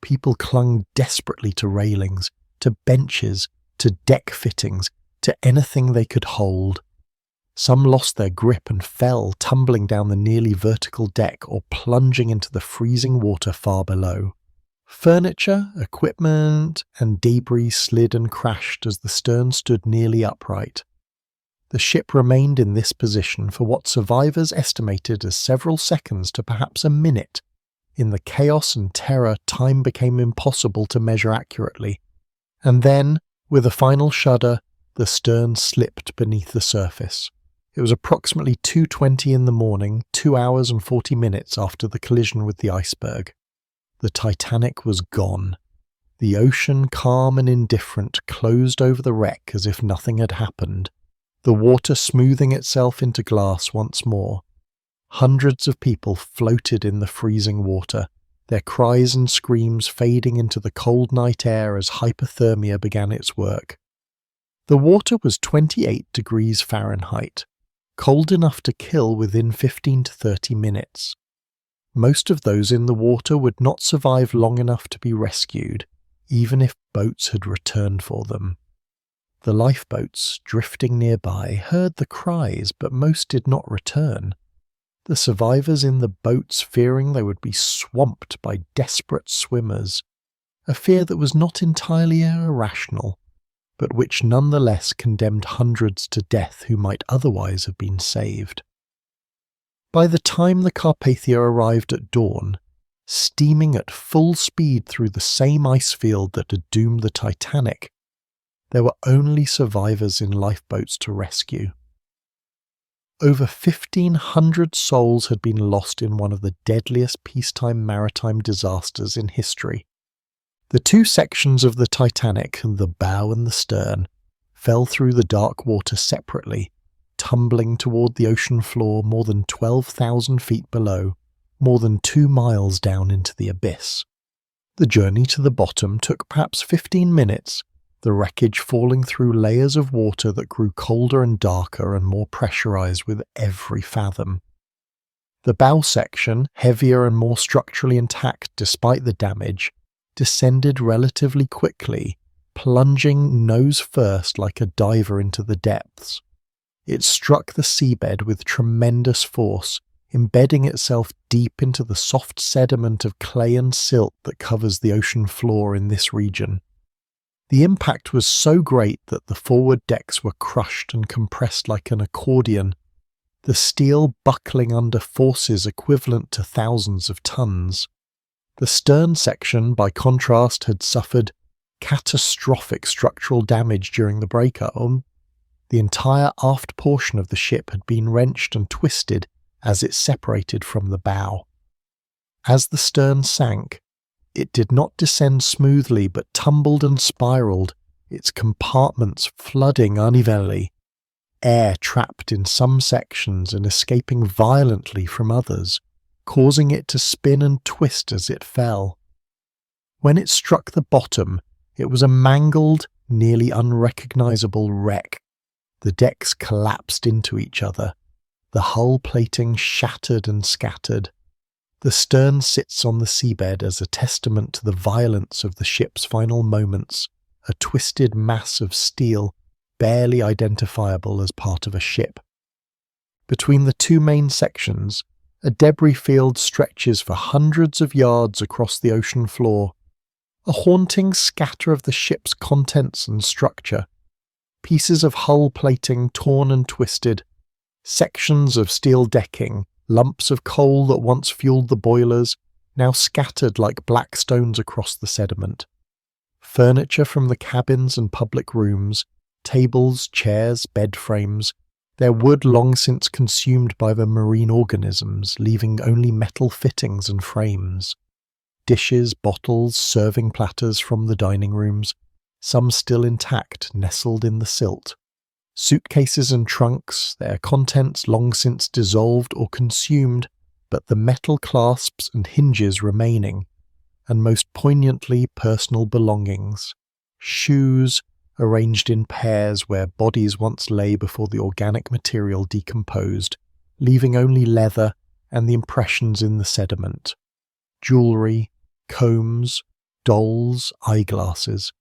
People clung desperately to railings, to benches, to deck fittings, to anything they could hold. Some lost their grip and fell, tumbling down the nearly vertical deck or plunging into the freezing water far below. Furniture, equipment, and debris slid and crashed as the stern stood nearly upright. The ship remained in this position for what survivors estimated as several seconds to perhaps a minute. In the chaos and terror, time became impossible to measure accurately. And then, with a final shudder, the stern slipped beneath the surface. It was approximately 2:20 in the morning, 2 hours and 40 minutes after the collision with the iceberg. The Titanic was gone. The ocean, calm and indifferent, closed over the wreck as if nothing had happened, the water smoothing itself into glass once more. Hundreds of people floated in the freezing water, their cries and screams fading into the cold night air as hypothermia began its work. The water was 28 degrees Fahrenheit, cold enough to kill within 15 to 30 minutes. Most of those in the water would not survive long enough to be rescued, even if boats had returned for them. The lifeboats, drifting nearby, heard the cries, but most did not return. The survivors in the boats fearing they would be swamped by desperate swimmers, a fear that was not entirely irrational, but which nonetheless condemned hundreds to death who might otherwise have been saved. By the time the Carpathia arrived at dawn, steaming at full speed through the same ice field that had doomed the Titanic, there were only survivors in lifeboats to rescue. Over 1,500 souls had been lost in one of the deadliest peacetime maritime disasters in history. The two sections of the Titanic, the bow and the stern, fell through the dark water separately, tumbling toward the ocean floor more than 12,000 feet below, more than 2 miles down into the abyss. The journey to the bottom took perhaps 15 minutes, the wreckage falling through layers of water that grew colder and darker and more pressurized with every fathom. The bow section, heavier and more structurally intact despite the damage, descended relatively quickly, plunging nose first like a diver into the depths. It struck the seabed with tremendous force, embedding itself deep into the soft sediment of clay and silt that covers the ocean floor in this region. The impact was so great that the forward decks were crushed and compressed like an accordion, the steel buckling under forces equivalent to thousands of tons. The stern section, by contrast, had suffered catastrophic structural damage during the breakup. The entire aft portion of the ship had been wrenched and twisted as it separated from the bow. As the stern sank, it did not descend smoothly but tumbled and spiraled, its compartments flooding unevenly, air trapped in some sections and escaping violently from others, causing it to spin and twist as it fell. When it struck the bottom, it was a mangled, nearly unrecognizable wreck. The decks collapsed into each other, the hull plating shattered and scattered. The stern sits on the seabed as a testament to the violence of the ship's final moments, a twisted mass of steel barely identifiable as part of a ship. Between the two main sections, a debris field stretches for hundreds of yards across the ocean floor, a haunting scatter of the ship's contents and structure. Pieces of hull plating torn and twisted, sections of steel decking, lumps of coal that once fueled the boilers, now scattered like black stones across the sediment. Furniture from the cabins and public rooms, tables, chairs, bed frames, their wood long since consumed by the marine organisms, leaving only metal fittings and frames. Dishes, bottles, serving platters from the dining rooms, some still intact, nestled in the silt. Suitcases and trunks, their contents long since dissolved or consumed, but the metal clasps and hinges remaining, and most poignantly personal belongings. Shoes, arranged in pairs where bodies once lay before the organic material decomposed, leaving only leather and the impressions in the sediment. Jewellery, combs, dolls, eyeglasses.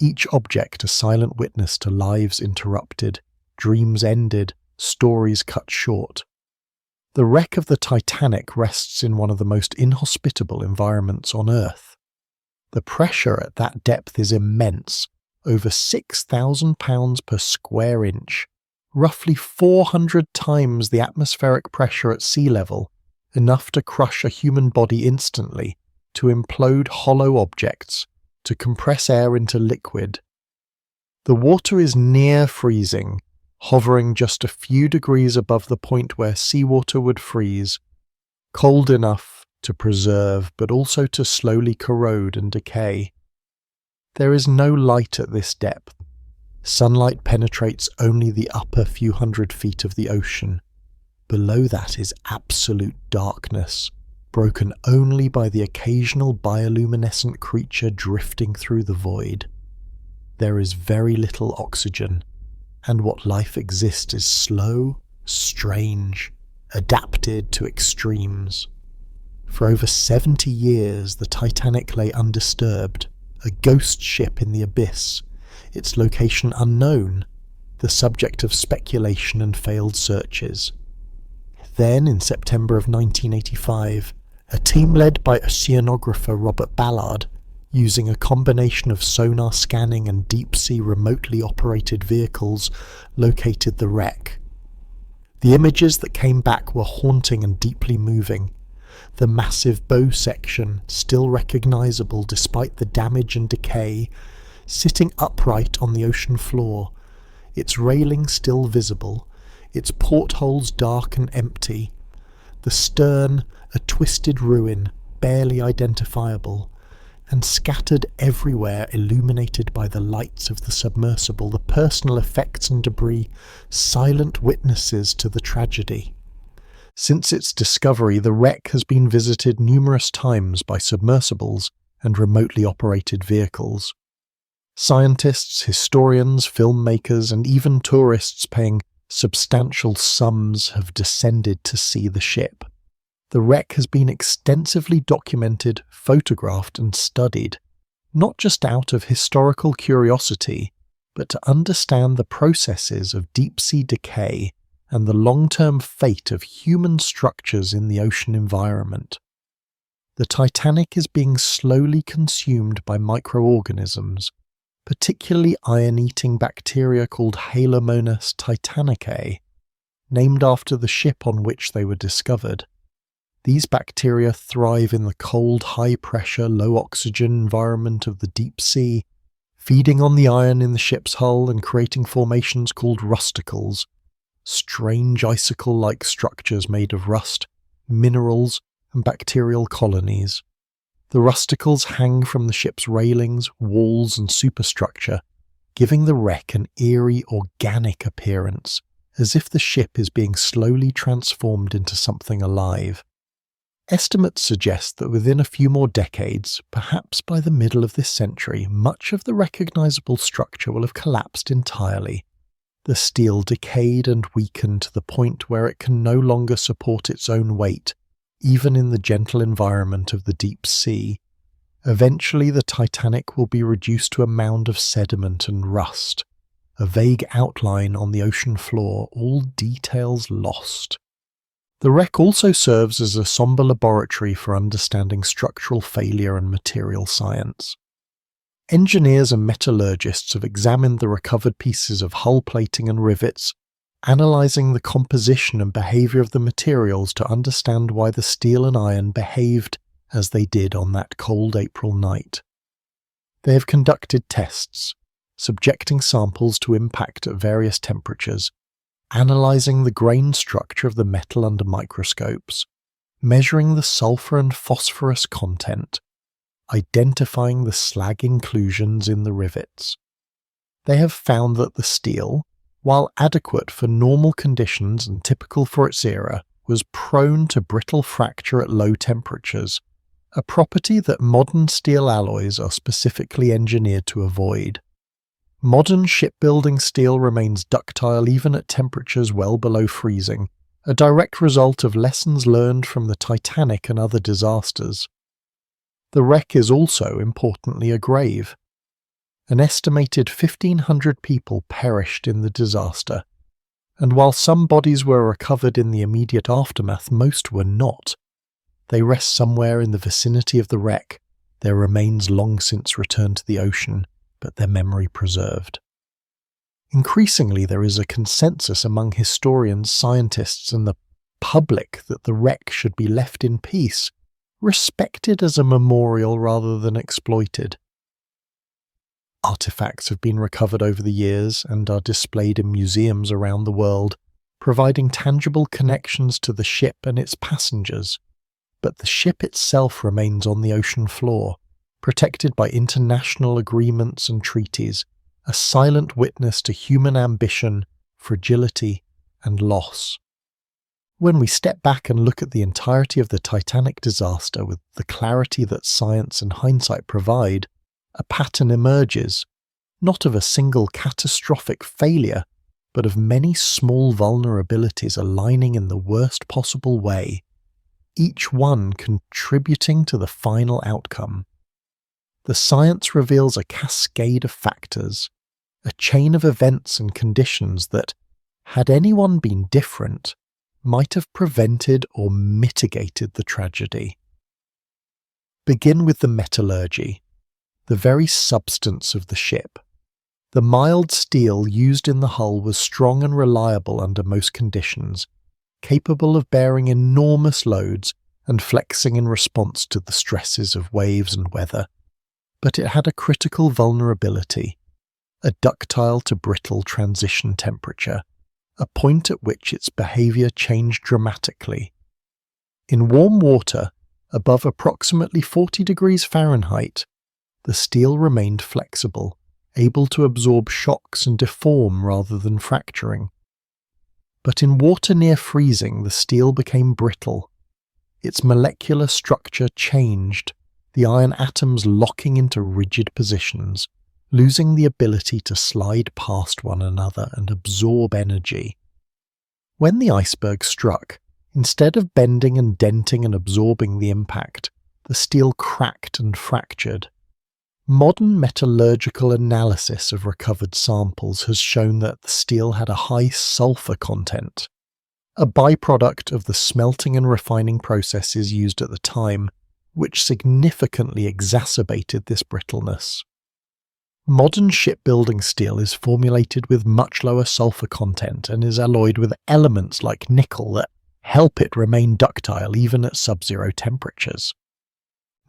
Each object a silent witness to lives interrupted, dreams ended, stories cut short. The wreck of the Titanic rests in one of the most inhospitable environments on Earth. The pressure at that depth is immense, over 6,000 pounds per square inch, roughly 400 times the atmospheric pressure at sea level, enough to crush a human body instantly, to implode hollow objects, to compress air into liquid. The water is near freezing, hovering just a few degrees above the point where seawater would freeze, cold enough to preserve but also to slowly corrode and decay. There is no light at this depth. Sunlight penetrates only the upper few hundred feet of the ocean. Below that is absolute darkness, broken only by the occasional bioluminescent creature drifting through the void. There is very little oxygen, and what life exists is slow, strange, adapted to extremes. For over 70 years, the Titanic lay undisturbed, a ghost ship in the abyss, its location unknown, the subject of speculation and failed searches. Then, in September of 1985, a team led by oceanographer Robert Ballard, using a combination of sonar scanning and deep-sea remotely operated vehicles, located the wreck. The images that came back were haunting and deeply moving. The massive bow section, still recognizable despite the damage and decay, sitting upright on the ocean floor, its railing still visible, its portholes dark and empty, the stern a twisted ruin, barely identifiable, and scattered everywhere, illuminated by the lights of the submersible, the personal effects and debris, silent witnesses to the tragedy. Since its discovery, the wreck has been visited numerous times by submersibles and remotely operated vehicles. Scientists, historians, filmmakers, and even tourists paying substantial sums have descended to see the ship. The wreck has been extensively documented, photographed, and studied, not just out of historical curiosity, but to understand the processes of deep-sea decay and the long-term fate of human structures in the ocean environment. The Titanic is being slowly consumed by microorganisms, particularly iron-eating bacteria called Halomonas titanicae, named after the ship on which they were discovered. These bacteria thrive in the cold, high-pressure, low-oxygen environment of the deep sea, feeding on the iron in the ship's hull and creating formations called rusticles, strange icicle-like structures made of rust, minerals, and bacterial colonies. The rusticles hang from the ship's railings, walls, and superstructure, giving the wreck an eerie, organic appearance, as if the ship is being slowly transformed into something alive. Estimates suggest that within a few more decades, perhaps by the middle of this century, much of the recognizable structure will have collapsed entirely. The steel decayed and weakened to the point where it can no longer support its own weight, even in the gentle environment of the deep sea. Eventually, the Titanic will be reduced to a mound of sediment and rust, a vague outline on the ocean floor, all details lost. The wreck also serves as a somber laboratory for understanding structural failure and material science. Engineers and metallurgists have examined the recovered pieces of hull plating and rivets, analysing the composition and behaviour of the materials to understand why the steel and iron behaved as they did on that cold April night. They have conducted tests, subjecting samples to impact at various temperatures, analysing the grain structure of the metal under microscopes, measuring the sulfur and phosphorus content, identifying the slag inclusions in the rivets. They have found that the steel, while adequate for normal conditions and typical for its era, was prone to brittle fracture at low temperatures, a property that modern steel alloys are specifically engineered to avoid. Modern shipbuilding steel remains ductile even at temperatures well below freezing, a direct result of lessons learned from the Titanic and other disasters. The wreck is also, importantly, a grave. An estimated 1,500 people perished in the disaster, and while some bodies were recovered in the immediate aftermath, most were not. They rest somewhere in the vicinity of the wreck, their remains long since returned to the ocean, but their memory preserved. Increasingly, there is a consensus among historians, scientists, and the public that the wreck should be left in peace, respected as a memorial rather than exploited. Artifacts have been recovered over the years and are displayed in museums around the world, providing tangible connections to the ship and its passengers. But the ship itself remains on the ocean floor, protected by international agreements and treaties, a silent witness to human ambition, fragility, and loss. When we step back and look at the entirety of the Titanic disaster with the clarity that science and hindsight provide, a pattern emerges, not of a single catastrophic failure, but of many small vulnerabilities aligning in the worst possible way, each one contributing to the final outcome. The science reveals a cascade of factors, a chain of events and conditions that, had anyone been different, might have prevented or mitigated the tragedy. Begin with the metallurgy, the very substance of the ship. The mild steel used in the hull was strong and reliable under most conditions, capable of bearing enormous loads and flexing in response to the stresses of waves and weather. But it had a critical vulnerability, a ductile to brittle transition temperature, a point at which its behaviour changed dramatically. In warm water, above approximately 40 degrees Fahrenheit, the steel remained flexible, able to absorb shocks and deform rather than fracturing. But in water near freezing, the steel became brittle. Its molecular structure changed, the iron atoms locking into rigid positions, losing the ability to slide past one another and absorb energy. When the iceberg struck, instead of bending and denting and absorbing the impact, the steel cracked and fractured. Modern metallurgical analysis of recovered samples has shown that the steel had a high sulfur content, a byproduct of the smelting and refining processes used at the time, which significantly exacerbated this brittleness. Modern shipbuilding steel is formulated with much lower sulfur content and is alloyed with elements like nickel that help it remain ductile even at sub-zero temperatures.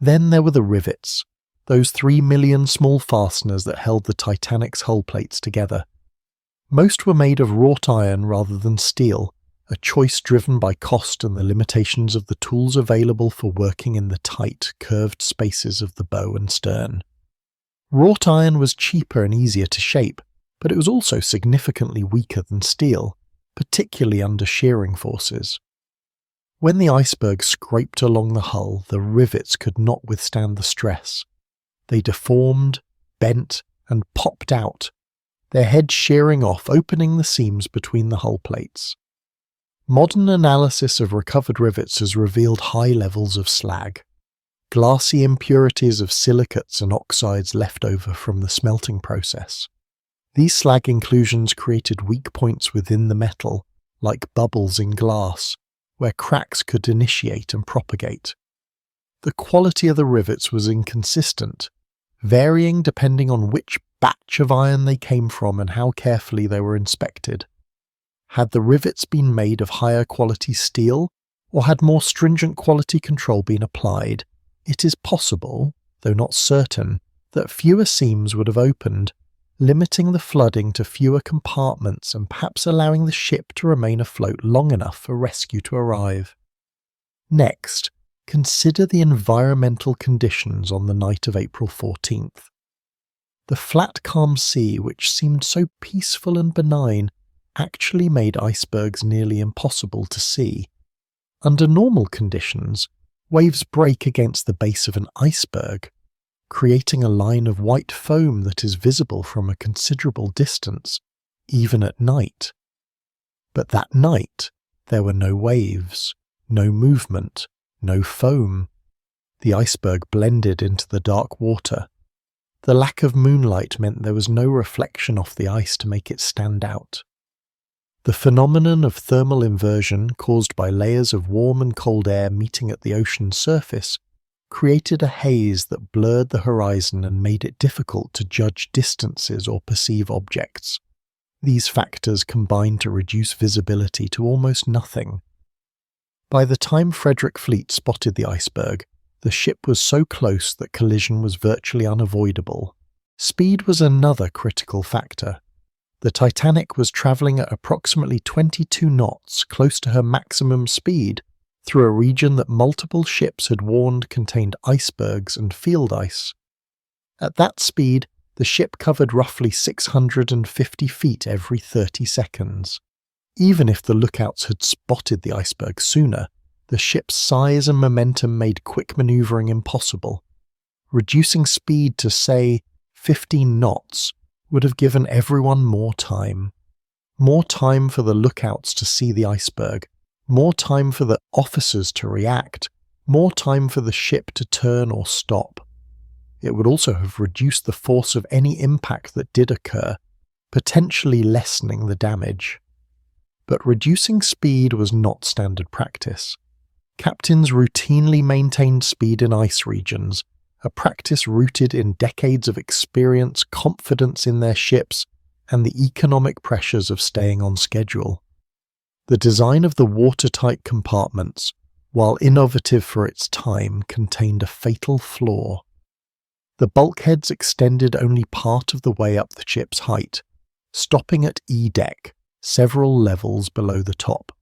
Then there were the rivets, those 3 million small fasteners that held the Titanic's hull plates together. Most were made of wrought iron rather than steel, a choice driven by cost and the limitations of the tools available for working in the tight, curved spaces of the bow and stern. Wrought iron was cheaper and easier to shape, but it was also significantly weaker than steel, particularly under shearing forces. When the iceberg scraped along the hull, the rivets could not withstand the stress. They deformed, bent, and popped out, their heads shearing off, opening the seams between the hull plates. Modern analysis of recovered rivets has revealed high levels of slag, glassy impurities of silicates and oxides left over from the smelting process. These slag inclusions created weak points within the metal, like bubbles in glass, where cracks could initiate and propagate. The quality of the rivets was inconsistent, varying depending on which batch of iron they came from and how carefully they were inspected. Had the rivets been made of higher quality steel, or had more stringent quality control been applied, it is possible, though not certain, that fewer seams would have opened, limiting the flooding to fewer compartments and perhaps allowing the ship to remain afloat long enough for rescue to arrive. Next, consider the environmental conditions on the night of April 14th. The flat, calm sea, which seemed so peaceful and benign, actually made icebergs nearly impossible to see. Under normal conditions, waves break against the base of an iceberg, creating a line of white foam that is visible from a considerable distance, even at night. But that night, there were no waves, no movement, no foam. The iceberg blended into the dark water. The lack of moonlight meant there was no reflection off the ice to make it stand out. The phenomenon of thermal inversion caused by layers of warm and cold air meeting at the ocean's surface created a haze that blurred the horizon and made it difficult to judge distances or perceive objects. These factors combined to reduce visibility to almost nothing. By the time Frederick Fleet spotted the iceberg, the ship was so close that collision was virtually unavoidable. Speed was another critical factor. The Titanic was travelling at approximately 22 knots, close to her maximum speed, through a region that multiple ships had warned contained icebergs and field ice. At that speed, the ship covered roughly 650 feet every 30 seconds. Even if the lookouts had spotted the iceberg sooner, the ship's size and momentum made quick maneuvering impossible. Reducing speed to, say, 15 knots would have given everyone more time. More time for the lookouts to see the iceberg, more time for the officers to react, more time for the ship to turn or stop. It would also have reduced the force of any impact that did occur, potentially lessening the damage. But reducing speed was not standard practice. Captains routinely maintained speed in ice regions, a practice rooted in decades of experience, confidence in their ships, and the economic pressures of staying on schedule. The design of the watertight compartments, while innovative for its time, contained a fatal flaw. The bulkheads extended only part of the way up the ship's height, stopping at E-deck, several levels below the top.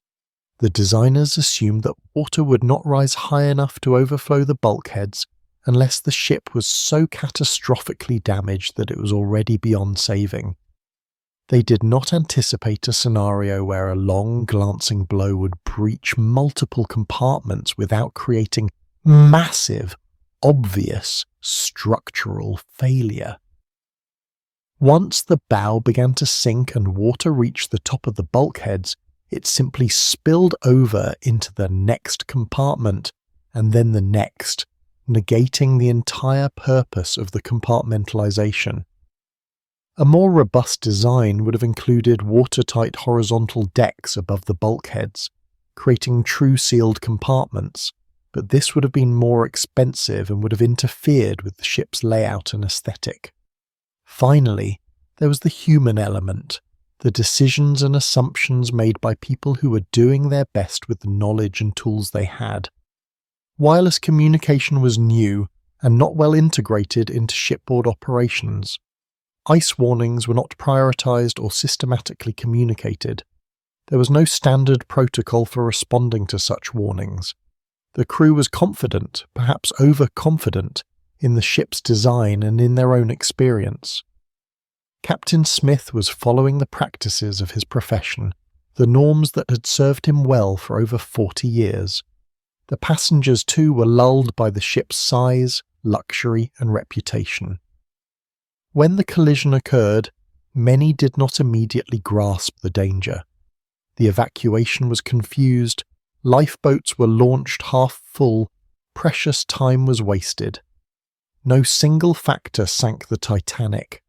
The designers assumed that water would not rise high enough to overflow the bulkheads unless the ship was so catastrophically damaged that it was already beyond saving. They did not anticipate a scenario where a long, glancing blow would breach multiple compartments without creating massive, obvious structural failure. Once the bow began to sink and water reached the top of the bulkheads, it simply spilled over into the next compartment and then the next, negating the entire purpose of the compartmentalization. A more robust design would have included watertight horizontal decks above the bulkheads, creating true sealed compartments, but this would have been more expensive and would have interfered with the ship's layout and aesthetic. Finally, there was the human element, the decisions and assumptions made by people who were doing their best with the knowledge and tools they had. Wireless communication was new and not well integrated into shipboard operations. Ice warnings were not prioritized or systematically communicated. There was no standard protocol for responding to such warnings. The crew was confident, perhaps overconfident, in the ship's design and in their own experience. Captain Smith was following the practices of his profession, the norms that had served him well for over 40 years. The passengers too were lulled by the ship's size, luxury, and reputation. When the collision occurred, many did not immediately grasp the danger. The evacuation was confused, lifeboats were launched half full, precious time was wasted. No single factor sank the Titanic.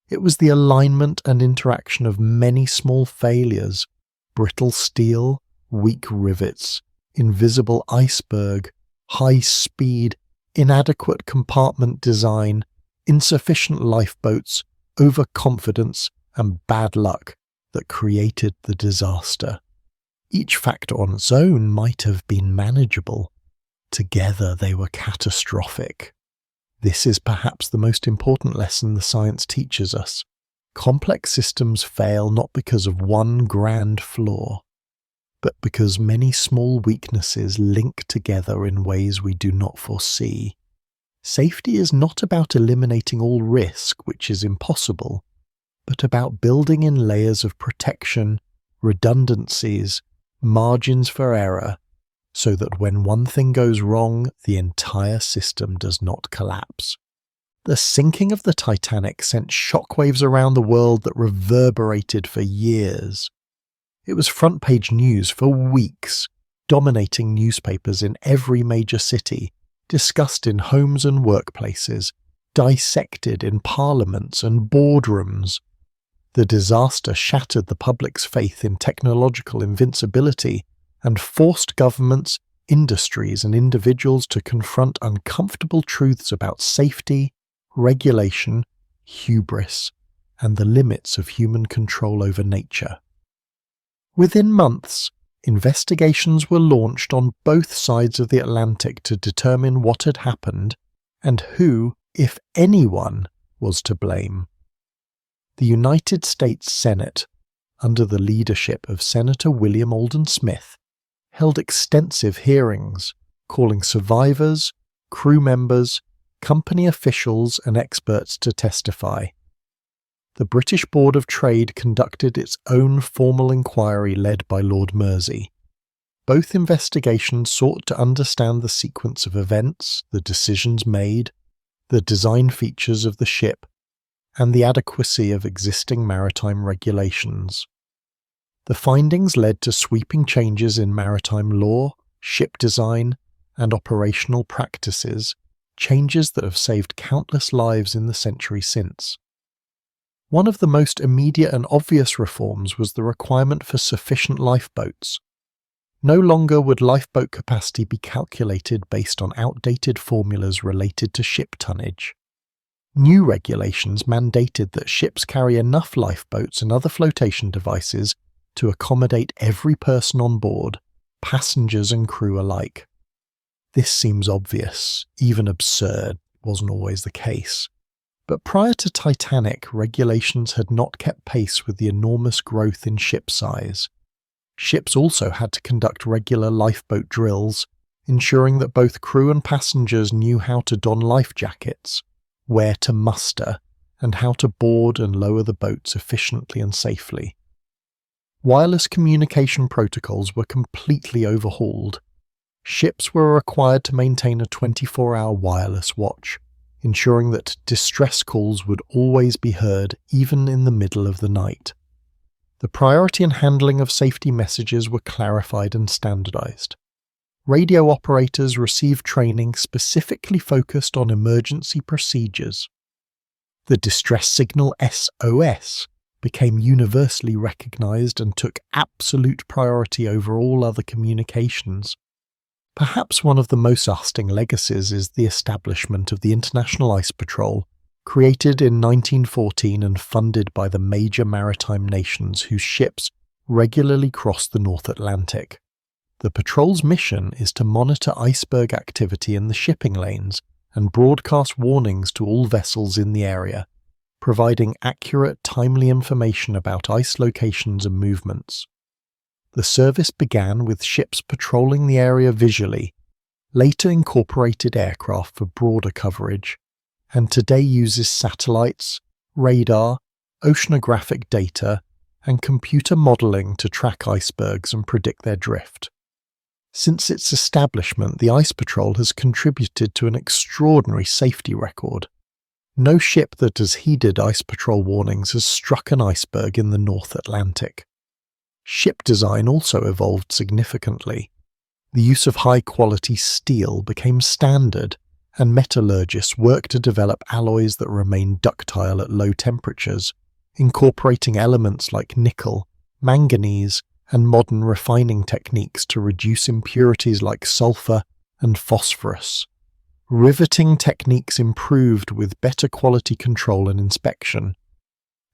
It was the alignment and interaction of many small failures, brittle steel, weak rivets, invisible iceberg, high speed, inadequate compartment design, insufficient lifeboats, overconfidence, and bad luck that created the disaster. Each factor on its own might have been manageable. Together they were catastrophic. This is perhaps the most important lesson the science teaches us. Complex systems fail not because of one grand flaw, but because many small weaknesses link together in ways we do not foresee. Safety is not about eliminating all risk, which is impossible, but about building in layers of protection, redundancies, margins for error, so that when one thing goes wrong, the entire system does not collapse. The sinking of the Titanic sent shockwaves around the world that reverberated for years. It was front-page news for weeks, dominating newspapers in every major city, discussed in homes and workplaces, dissected in parliaments and boardrooms. The disaster shattered the public's faith in technological invincibility and forced governments, industries, and individuals to confront uncomfortable truths about safety, regulation, hubris, and the limits of human control over nature. Within months, investigations were launched on both sides of the Atlantic to determine what had happened and who, if anyone, was to blame. The United States Senate, under the leadership of Senator William Alden Smith, held extensive hearings, calling survivors, crew members, company officials, and experts to testify. the British Board of Trade conducted its own formal inquiry led by Lord Mersey. Both investigations sought to understand the sequence of events, the decisions made, the design features of the ship, and the adequacy of existing maritime regulations. The findings led to sweeping changes in maritime law, ship design, and operational practices, changes that have saved countless lives in the century since. One of the most immediate and obvious reforms was the requirement for sufficient lifeboats. No longer would lifeboat capacity be calculated based on outdated formulas related to ship tonnage. New regulations mandated that ships carry enough lifeboats and other flotation devices to accommodate every person on board, passengers and crew alike. This seems obvious, even absurd, wasn't always the case. But prior to Titanic, regulations had not kept pace with the enormous growth in ship size. Ships also had to conduct regular lifeboat drills, ensuring that both crew and passengers knew how to don life jackets, where to muster, and how to board and lower the boats efficiently and safely. Wireless communication protocols were completely overhauled. Ships were required to maintain a 24-hour wireless watch, ensuring that distress calls would always be heard even in the middle of the night. The priority and handling of safety messages were clarified and standardized. Radio operators received training specifically focused on emergency procedures. The distress signal SOS became universally recognized and took absolute priority over all other communications. Perhaps one of the most lasting legacies is the establishment of the International Ice Patrol, created in 1914 and funded by the major maritime nations whose ships regularly cross the North Atlantic. The patrol's mission is to monitor iceberg activity in the shipping lanes and broadcast warnings to all vessels in the area, providing accurate, timely information about ice locations and movements. The service began with ships patrolling the area visually, later incorporated aircraft for broader coverage, and today uses satellites, radar, oceanographic data, and computer modelling to track icebergs and predict their drift. Since its establishment, the Ice Patrol has contributed to an extraordinary safety record. No ship that has heeded Ice Patrol warnings has struck an iceberg in the North Atlantic. Ship design also evolved significantly. The use of high-quality steel became standard, and metallurgists worked to develop alloys that remain ductile at low temperatures, incorporating elements like nickel, manganese, and modern refining techniques to reduce impurities like sulfur and phosphorus. Riveting techniques improved with better quality control and inspection.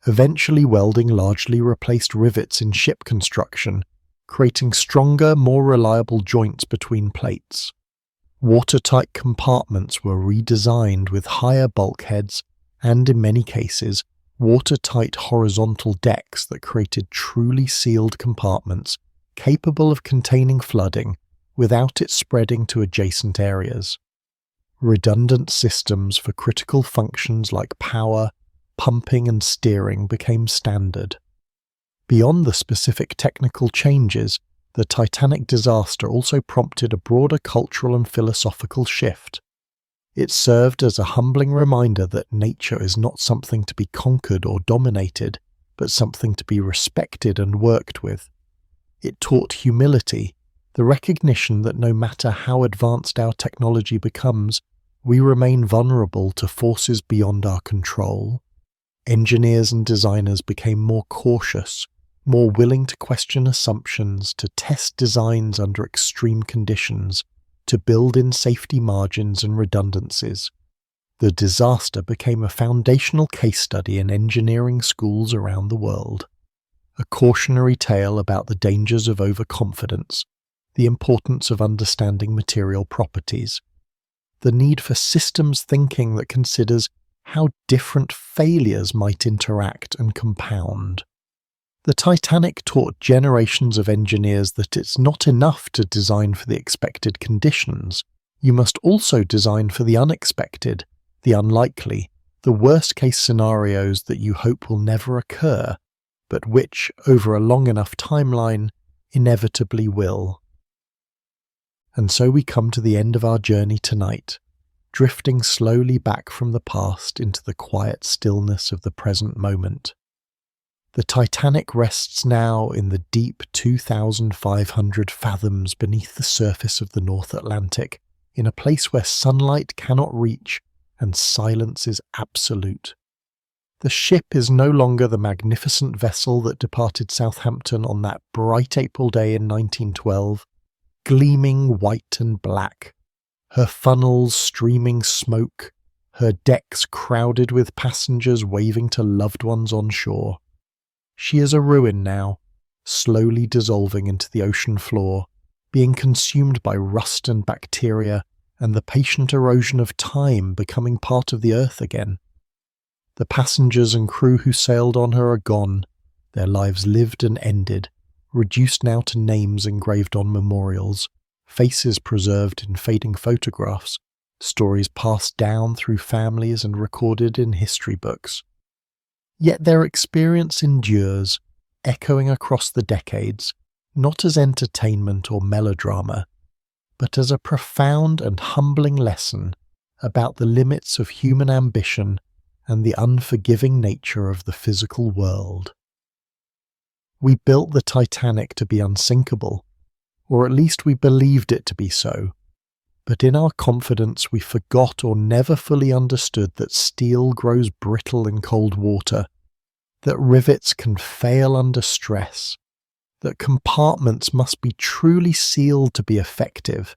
Eventually, welding largely replaced rivets in ship construction, creating stronger, more reliable joints between plates. Watertight compartments were redesigned with higher bulkheads and, in many cases, watertight horizontal decks that created truly sealed compartments capable of containing flooding without it spreading to adjacent areas. Redundant systems for critical functions like power, pumping and steering became standard. Beyond the specific technical changes, the Titanic disaster also prompted a broader cultural and philosophical shift. It served as a humbling reminder that nature is not something to be conquered or dominated, but something to be respected and worked with. It taught humility, the recognition that no matter how advanced our technology becomes, we remain vulnerable to forces beyond our control. Engineers and designers became more cautious, more willing to question assumptions, to test designs under extreme conditions, to build in safety margins and redundancies. The disaster became a foundational case study in engineering schools around the world, a cautionary tale about the dangers of overconfidence, the importance of understanding material properties, the need for systems thinking that considers how different failures might interact and compound. The Titanic taught generations of engineers that it's not enough to design for the expected conditions. You must also design for the unexpected, the unlikely, the worst-case scenarios that you hope will never occur, but which, over a long enough timeline, inevitably will. And so we come to the end of our journey tonight, drifting slowly back from the past into the quiet stillness of the present moment. The Titanic rests now in the deep 2,500 fathoms beneath the surface of the North Atlantic, in a place where sunlight cannot reach and silence is absolute. The ship is no longer the magnificent vessel that departed Southampton on that bright April day in 1912, gleaming white and black, her funnels streaming smoke, her decks crowded with passengers waving to loved ones on shore. She is a ruin now, slowly dissolving into the ocean floor, being consumed by rust and bacteria and the patient erosion of time becoming part of the earth again. The passengers and crew who sailed on her are gone, their lives lived and ended, reduced now to names engraved on memorials, faces preserved in fading photographs, stories passed down through families and recorded in history books. Yet their experience endures, echoing across the decades, not as entertainment or melodrama, but as a profound and humbling lesson about the limits of human ambition and the unforgiving nature of the physical world. We built the Titanic to be unsinkable, or at least we believed it to be so, but in our confidence we forgot or never fully understood that steel grows brittle in cold water, that rivets can fail under stress, that compartments must be truly sealed to be effective,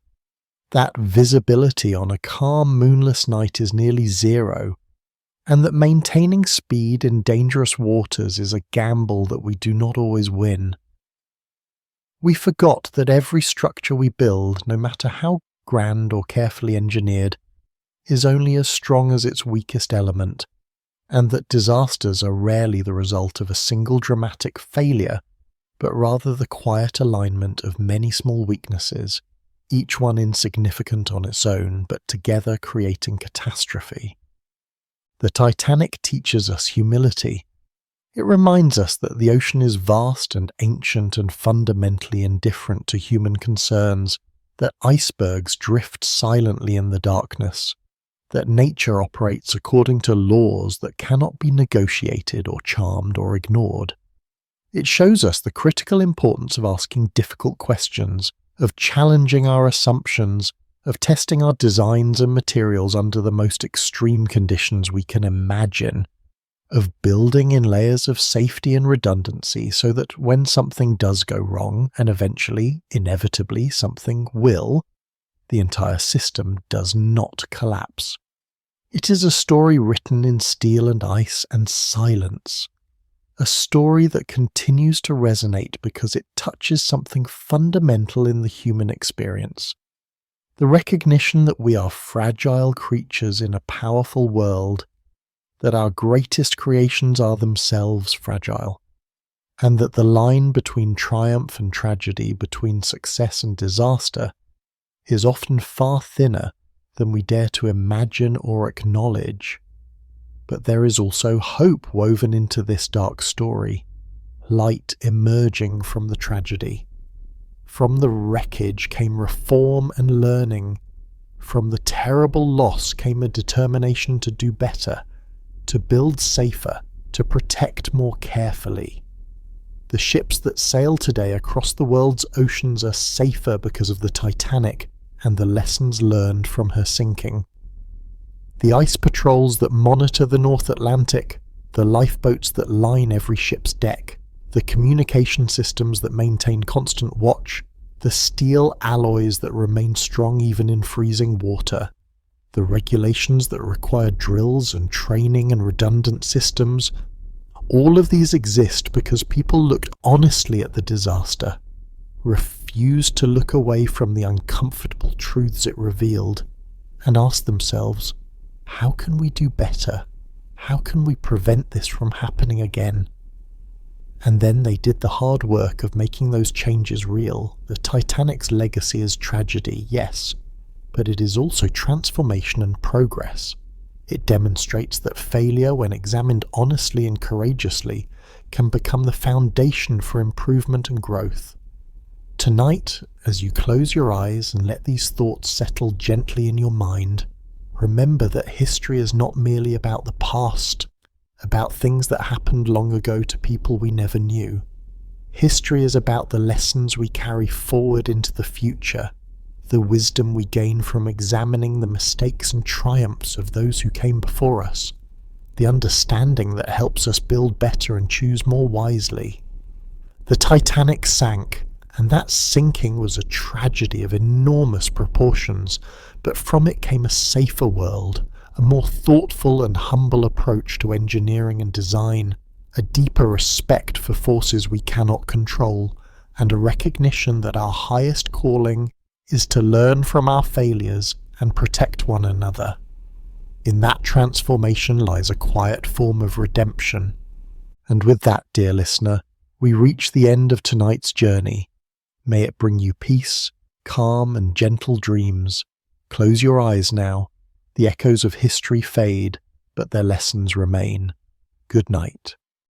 that visibility on a calm moonless night is nearly zero, and that maintaining speed in dangerous waters is a gamble that we do not always win. We forgot that every structure we build, no matter how grand or carefully engineered, is only as strong as its weakest element, and that disasters are rarely the result of a single dramatic failure, but rather the quiet alignment of many small weaknesses, each one insignificant on its own, but together creating catastrophe. The Titanic teaches us humility. It reminds us that the ocean is vast and ancient and fundamentally indifferent to human concerns, that icebergs drift silently in the darkness, that nature operates according to laws that cannot be negotiated or charmed or ignored. It shows us the critical importance of asking difficult questions, of challenging our assumptions, of testing our designs and materials under the most extreme conditions we can imagine, of building in layers of safety and redundancy so that when something does go wrong, and eventually, inevitably, something will, the entire system does not collapse. It is a story written in steel and ice and silence. A story that continues to resonate because it touches something fundamental in the human experience. The recognition that we are fragile creatures in a powerful world, that our greatest creations are themselves fragile, and that the line between triumph and tragedy, between success and disaster, is often far thinner than we dare to imagine or acknowledge. But there is also hope woven into this dark story, light emerging from the tragedy. From the wreckage came reform and learning. From the terrible loss came a determination to do better, to build safer, to protect more carefully. The ships that sail today across the world's oceans are safer because of the Titanic and the lessons learned from her sinking. The ice patrols that monitor the North Atlantic, the lifeboats that line every ship's deck, the communication systems that maintain constant watch, the steel alloys that remain strong even in freezing water, the regulations that require drills and training and redundant systems, all of these exist because people looked honestly at the disaster, refused to look away from the uncomfortable truths it revealed, and asked themselves, how can we do better? How can we prevent this from happening again? And then they did the hard work of making those changes real. The Titanic's legacy is tragedy, yes, but it is also transformation and progress. It demonstrates that failure, when examined honestly and courageously, can become the foundation for improvement and growth. Tonight, as you close your eyes and let these thoughts settle gently in your mind, remember that history is not merely about the past, about things that happened long ago to people we never knew. History is about the lessons we carry forward into the future, the wisdom we gain from examining the mistakes and triumphs of those who came before us, the understanding that helps us build better and choose more wisely. The Titanic sank, and that sinking was a tragedy of enormous proportions, but from it came a safer world, a more thoughtful and humble approach to engineering and design, a deeper respect for forces we cannot control, and a recognition that our highest calling is to learn from our failures and protect one another. In that transformation lies a quiet form of redemption. And with that, dear listener, we reach the end of tonight's journey. May it bring you peace, calm, and gentle dreams. Close your eyes now. The echoes of history fade, but their lessons remain. Good night.